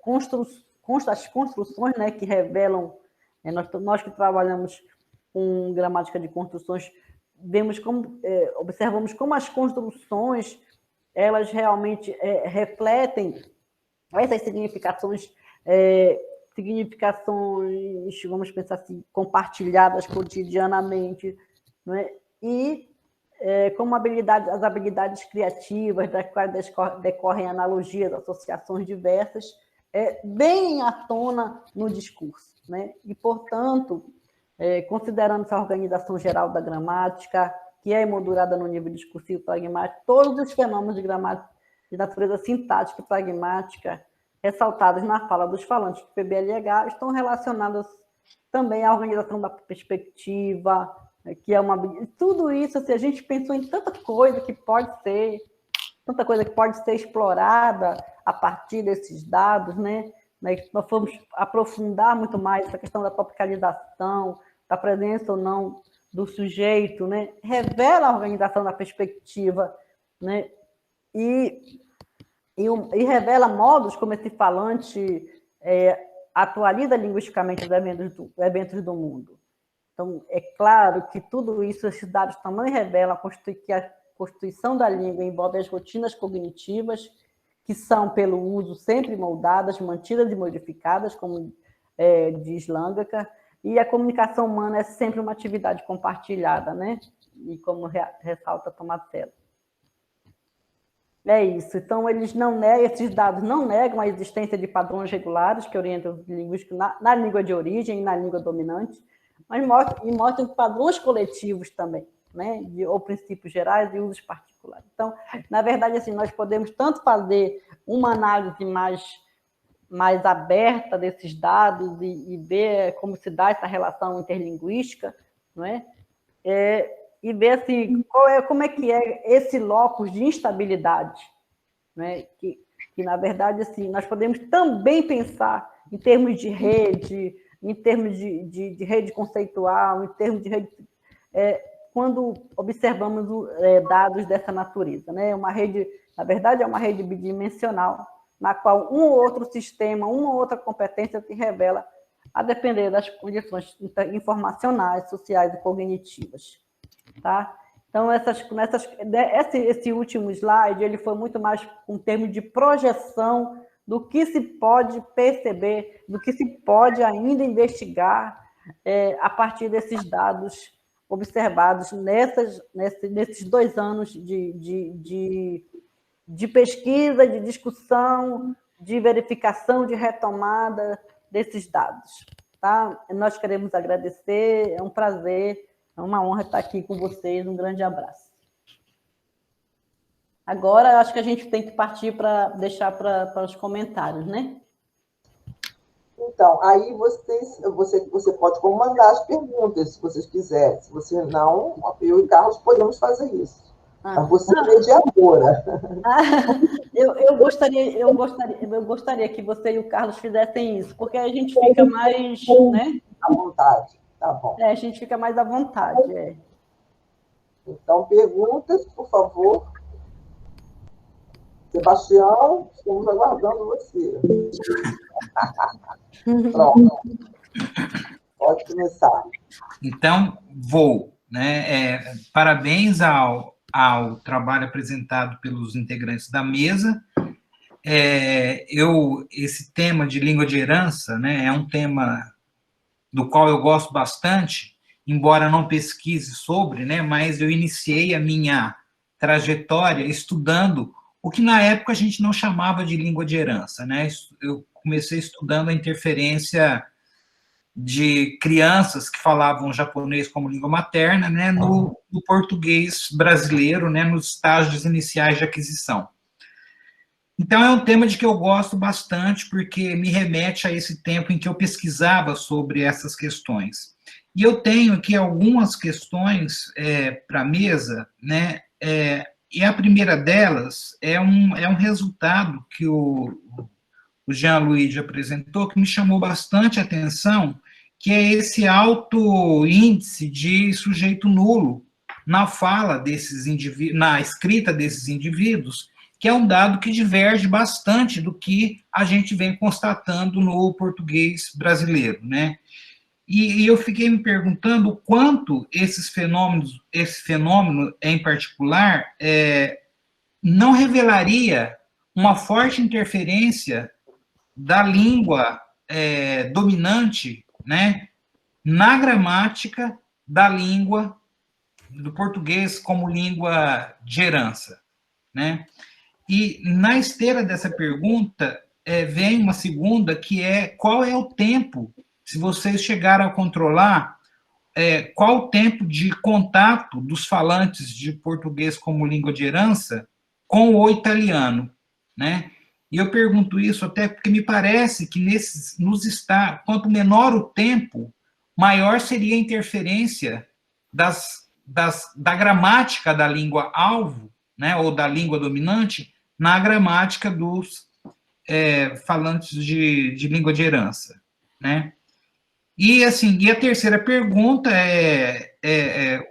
construções, né, que revelam, nós que trabalhamos com gramática de construções, observamos como as construções, elas realmente refletem essas significações, vamos pensar assim, compartilhadas cotidianamente, né? E como as habilidades criativas, das quais decorrem analogias, associações diversas, vêm à tona no discurso, né? E, portanto, considerando essa organização geral da gramática, que é emoldurada no nível discursivo pragmático, todos os fenômenos de gramática de natureza sintática e pragmática ressaltados na fala dos falantes do PBLH estão relacionados também à organização da perspectiva, que é tudo isso, assim, a gente pensou em tanta coisa que pode ser explorada a partir desses dados, né? Nós fomos aprofundar muito mais essa questão da tropicalização, da presença ou não do sujeito, né? Revela a organização da perspectiva, né? E revela modos como esse falante atualiza linguisticamente os eventos do mundo. Então, é claro que tudo isso, esses dados também revelam que a constituição da língua envolve as rotinas cognitivas, que são, pelo uso, sempre moldadas, mantidas e modificadas, como diz Langacker, e a comunicação humana é sempre uma atividade compartilhada, né? E como ressalta Tomasello. É isso. Então, esses dados não negam a existência de padrões regulares que orientam o linguístico na língua de origem e na língua dominante, mas mostram padrões coletivos também, né, ou princípios gerais e usos particulares. Então, na verdade, assim, nós podemos tanto fazer uma análise mais aberta desses dados e ver como se dá essa relação interlinguística, não é? E ver assim, como é que é esse locus de instabilidade, né? Que na verdade, assim, nós podemos também pensar em termos de rede, em termos de rede conceitual, em termos de rede... quando observamos dados dessa natureza, né? Uma rede, na verdade, é uma rede bidimensional, na qual um ou outro sistema, uma ou outra competência se revela a depender das condições informacionais, sociais e cognitivas. Tá? Então, esse último slide ele foi muito mais um termo de projeção do que se pode perceber, do que se pode ainda investigar a partir desses dados observados nesses 2 anos de pesquisa, de discussão, de verificação, de retomada desses dados. Tá? Nós queremos agradecer, é um prazer, é uma honra estar aqui com vocês, um grande abraço. Agora, acho que a gente tem que partir para deixar para os comentários, né? Então, aí você pode comandar as perguntas, se vocês quiserem. Se você não, eu e Carlos podemos fazer isso. Você é mediadora. Eu gostaria que você e o Carlos fizessem isso, porque a gente fica mais, né? À vontade, tá bom. A gente fica mais à vontade. Então, perguntas, por favor. Sebastião, estamos aguardando você. Pronto. Pode começar. Então, vou. Né? Parabéns ao trabalho apresentado pelos integrantes da mesa. Esse tema de língua de herança, né, é um tema do qual eu gosto bastante, embora não pesquise sobre, né, mas eu iniciei a minha trajetória estudando o que na época a gente não chamava de língua de herança. Né? Eu comecei estudando a interferência de crianças que falavam japonês como língua materna, né, no português brasileiro, né, nos estágios iniciais de aquisição. Então, é um tema de que eu gosto bastante, porque me remete a esse tempo em que eu pesquisava sobre essas questões. E eu tenho aqui algumas questões para a mesa, né, e a primeira delas é um resultado que o Jean-Luigi apresentou, que me chamou bastante atenção, que é esse alto índice de sujeito nulo na fala desses indivíduos, na escrita desses indivíduos, que é um dado que diverge bastante do que a gente vem constatando no português brasileiro, né? E eu fiquei me perguntando o quanto esse fenômeno em particular, não revelaria uma forte interferência da língua dominante, né, na gramática da língua do português como língua de herança, né? E na esteira dessa pergunta vem uma segunda, que é qual é o tempo, se vocês chegaram a controlar, qual o tempo de contato dos falantes de português como língua de herança com o italiano, né? E eu pergunto isso até porque me parece que quanto menor o tempo, maior seria a interferência da gramática da língua alvo, né, ou da língua dominante, na gramática dos falantes de língua de herança, né? E, assim, a terceira pergunta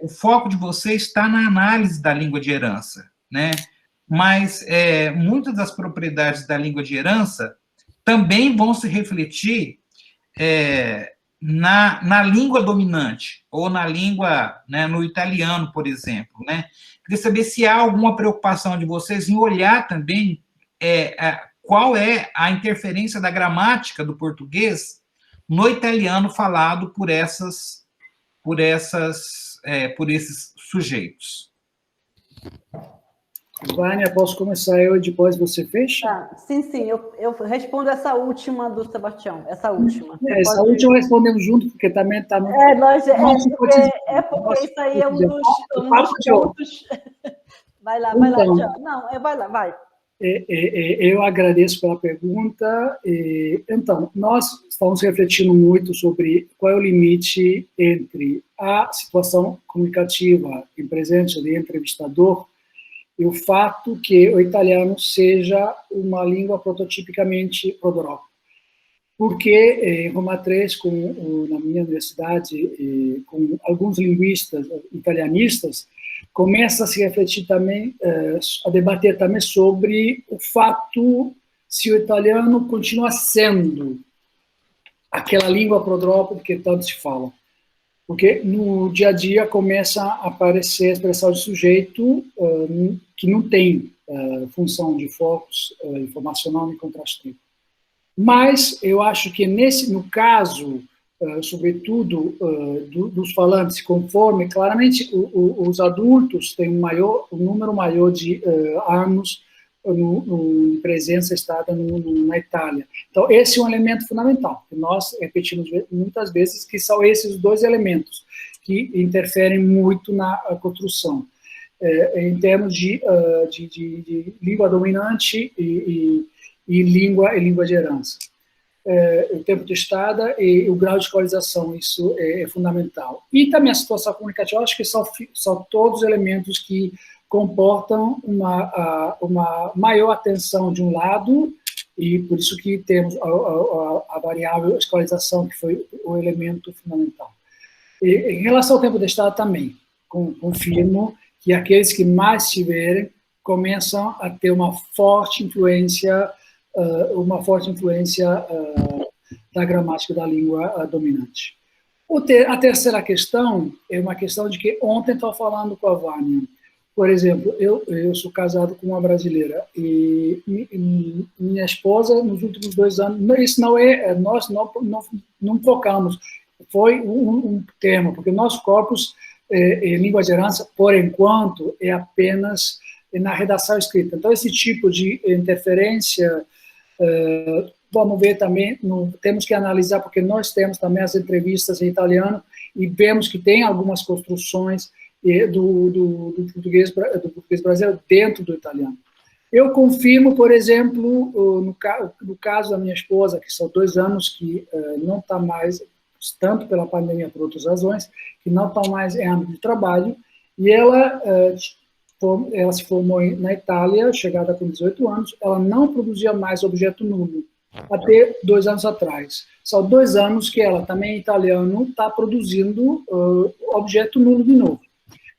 o foco de vocês está na análise da língua de herança, né? Mas muitas das propriedades da língua de herança também vão se refletir na língua dominante, ou na língua, né, no italiano, por exemplo, né? Queria saber se há alguma preocupação de vocês em olhar também qual é a interferência da gramática do português no italiano falado por esses sujeitos. Vânia, posso começar eu e depois você fecha? Sim, eu respondo essa última do Sebastião, essa última. Essa última respondemos junto, porque também está muito... Porque isso aí é um dos pontos... Vai lá, Tiago. Não, vai lá, vai. Eu agradeço pela pergunta. Então, nós estamos refletindo muito sobre qual é o limite entre a situação comunicativa em presença de entrevistador e o fato que o italiano seja uma língua prototipicamente prodroga. Porque em Roma 3, na minha universidade, com alguns linguistas italianistas, começa a se refletir também, a debater também sobre o fato se o italiano continua sendo aquela língua prodrópode que tanto se fala. Porque no dia a dia começa a aparecer a expressão de sujeito que não tem função de focus informacional nem contrastivo. Mas eu acho que no caso, sobretudo dos falantes, conforme claramente os adultos têm um número maior de anos em presença estada na Itália. Então, esse é um elemento fundamental, que nós repetimos muitas vezes, que são esses dois elementos que interferem muito na construção, em termos de língua dominante e língua de herança. O tempo de estada e o grau de escolarização, isso é fundamental. E também a situação comunicativa, acho que são todos elementos que comportam uma maior atenção de um lado, e por isso que temos a variável escolarização, que foi o elemento fundamental. Em relação ao tempo de estada também, confirmo que aqueles que mais tiverem começam a ter uma forte influência da gramática da língua dominante. A terceira questão é uma questão de que ontem estava falando com a Vânia. Por exemplo, eu sou casado com uma brasileira e minha esposa, nos últimos 2 anos, isso não é, nós não focamos, foi um tema, porque nosso corpus em língua de herança, por enquanto, é apenas na redação escrita. Então, esse tipo de interferência, vamos ver também, temos que analisar, porque nós temos também as entrevistas em italiano e vemos que tem algumas construções do português brasileiro dentro do italiano. Eu confirmo, por exemplo, no caso da minha esposa, que são 2 anos que não está mais, tanto pela pandemia, por outras razões, que não está mais em âmbito de trabalho, e ela se formou na Itália, chegada com 18 anos, ela não produzia mais objeto nulo, até 2 anos atrás. São 2 anos que ela, também em italiano, está produzindo objeto nulo de novo.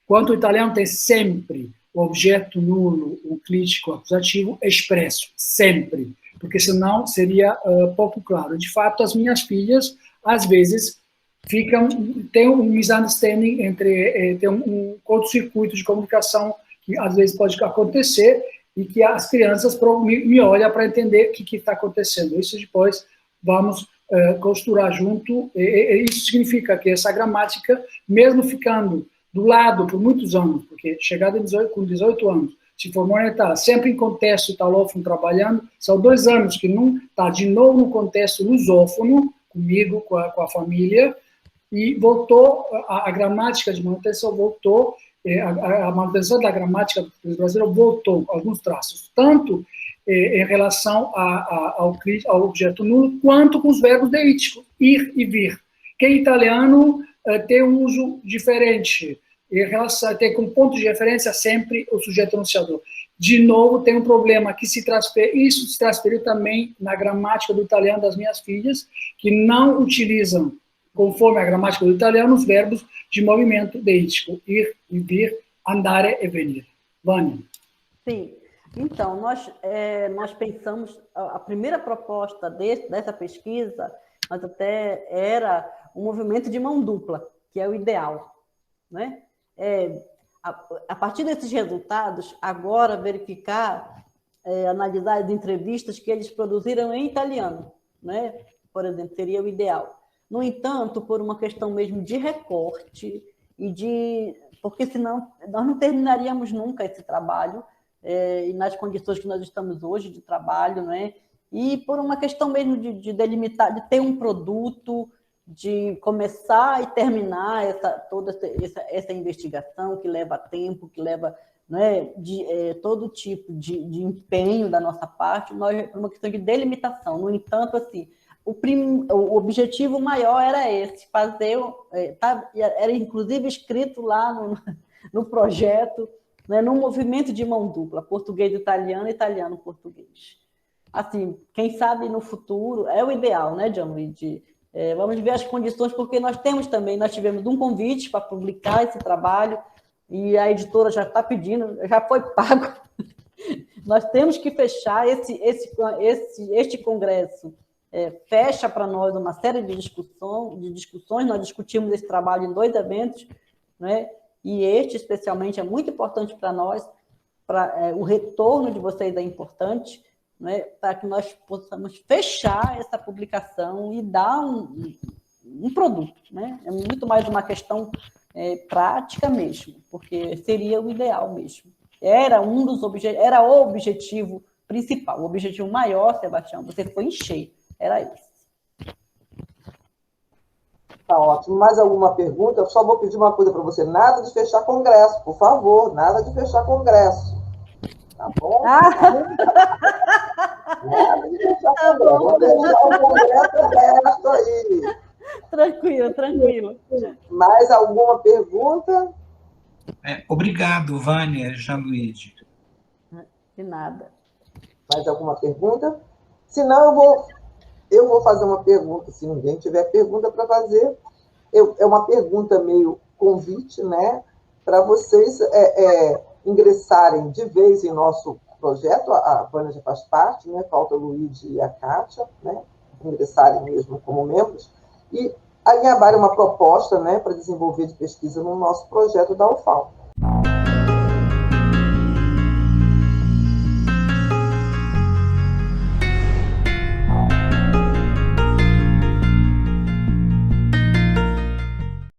Quanto o italiano tem sempre o objeto nulo, o crítico acusativo expresso, sempre, porque senão seria pouco claro. De fato, as minhas filhas, às vezes, tem um misunderstanding tem um curto-circuito de comunicação que às vezes pode acontecer e que as crianças me olham para entender o que está acontecendo. Isso depois vamos costurar junto. Isso significa que essa gramática, mesmo ficando do lado por muitos anos, porque chegada com 18 anos, se formou na Itália, sempre em contexto italófono trabalhando, são 2 anos que não está de novo no contexto lusófono, comigo, com a família, e voltou, a gramática de manutenção voltou, a manutenção da gramática do português brasileiro voltou, alguns traços, tanto em relação ao objeto nulo, quanto com os verbos deíticos, ir e vir. Que em italiano tem um uso diferente, em relação, tem como ponto de referência sempre o sujeito enunciador. De novo, tem um problema que isso se transferiu também na gramática do italiano das minhas filhas, que não utilizam, conforme a gramática do italiano, os verbos de movimento deítico, ir e vir, andare e venire. Vânia. Sim. Então, nós pensamos, a primeira proposta dessa pesquisa, mas até era um movimento de mão dupla, que é o ideal, né? A partir desses resultados, agora verificar, analisar as entrevistas que eles produziram em italiano, né? Por exemplo, seria o ideal. No entanto, por uma questão mesmo de recorte, porque senão nós não terminaríamos nunca esse trabalho, e nas condições que nós estamos hoje de trabalho, né? E por uma questão mesmo de delimitar, de ter um produto, de começar e terminar toda essa investigação que leva tempo, que leva, né, todo tipo de empenho da nossa parte, por uma questão de delimitação. No entanto, assim, o objetivo maior era esse, fazer, era inclusive escrito lá no projeto, né, num movimento de mão dupla, português-italiano, italiano-português. Assim, quem sabe no futuro, é o ideal, né, Gianluigi? Vamos ver as condições, porque nós tivemos um convite para publicar esse trabalho, e a editora já está pedindo, já foi pago. Nós temos que fechar este congresso. Fecha para nós uma série de discussões, nós discutimos esse trabalho em 2 eventos, né? E este, especialmente, é muito importante para nós, o retorno de vocês é importante, né? Para que nós possamos fechar essa publicação e dar um produto, né? É muito mais uma questão prática mesmo, porque seria o ideal mesmo. Era era o objetivo principal, o objetivo maior, Sebastião, você foi em cheio, era isso. Tá ótimo. Mais alguma pergunta? Eu só vou pedir uma coisa para você, nada de fechar congresso, por favor, nada de fechar congresso. Tá bom? Nada de fechar congresso, vou deixar o congresso aberto aí. Tranquilo. Mais alguma pergunta? Obrigado, Vânia, Gianluigi. De nada. Mais alguma pergunta? Se não, eu vou fazer uma pergunta, se ninguém tiver pergunta para fazer. É uma pergunta meio convite, né? Para vocês ingressarem de vez em nosso projeto, a Vânia já faz parte, né? Falta o Luigi e a Kátia, né? Ingressarem mesmo como membros, e alinhavarem uma proposta, né, para desenvolver de pesquisa no nosso projeto da UFAL.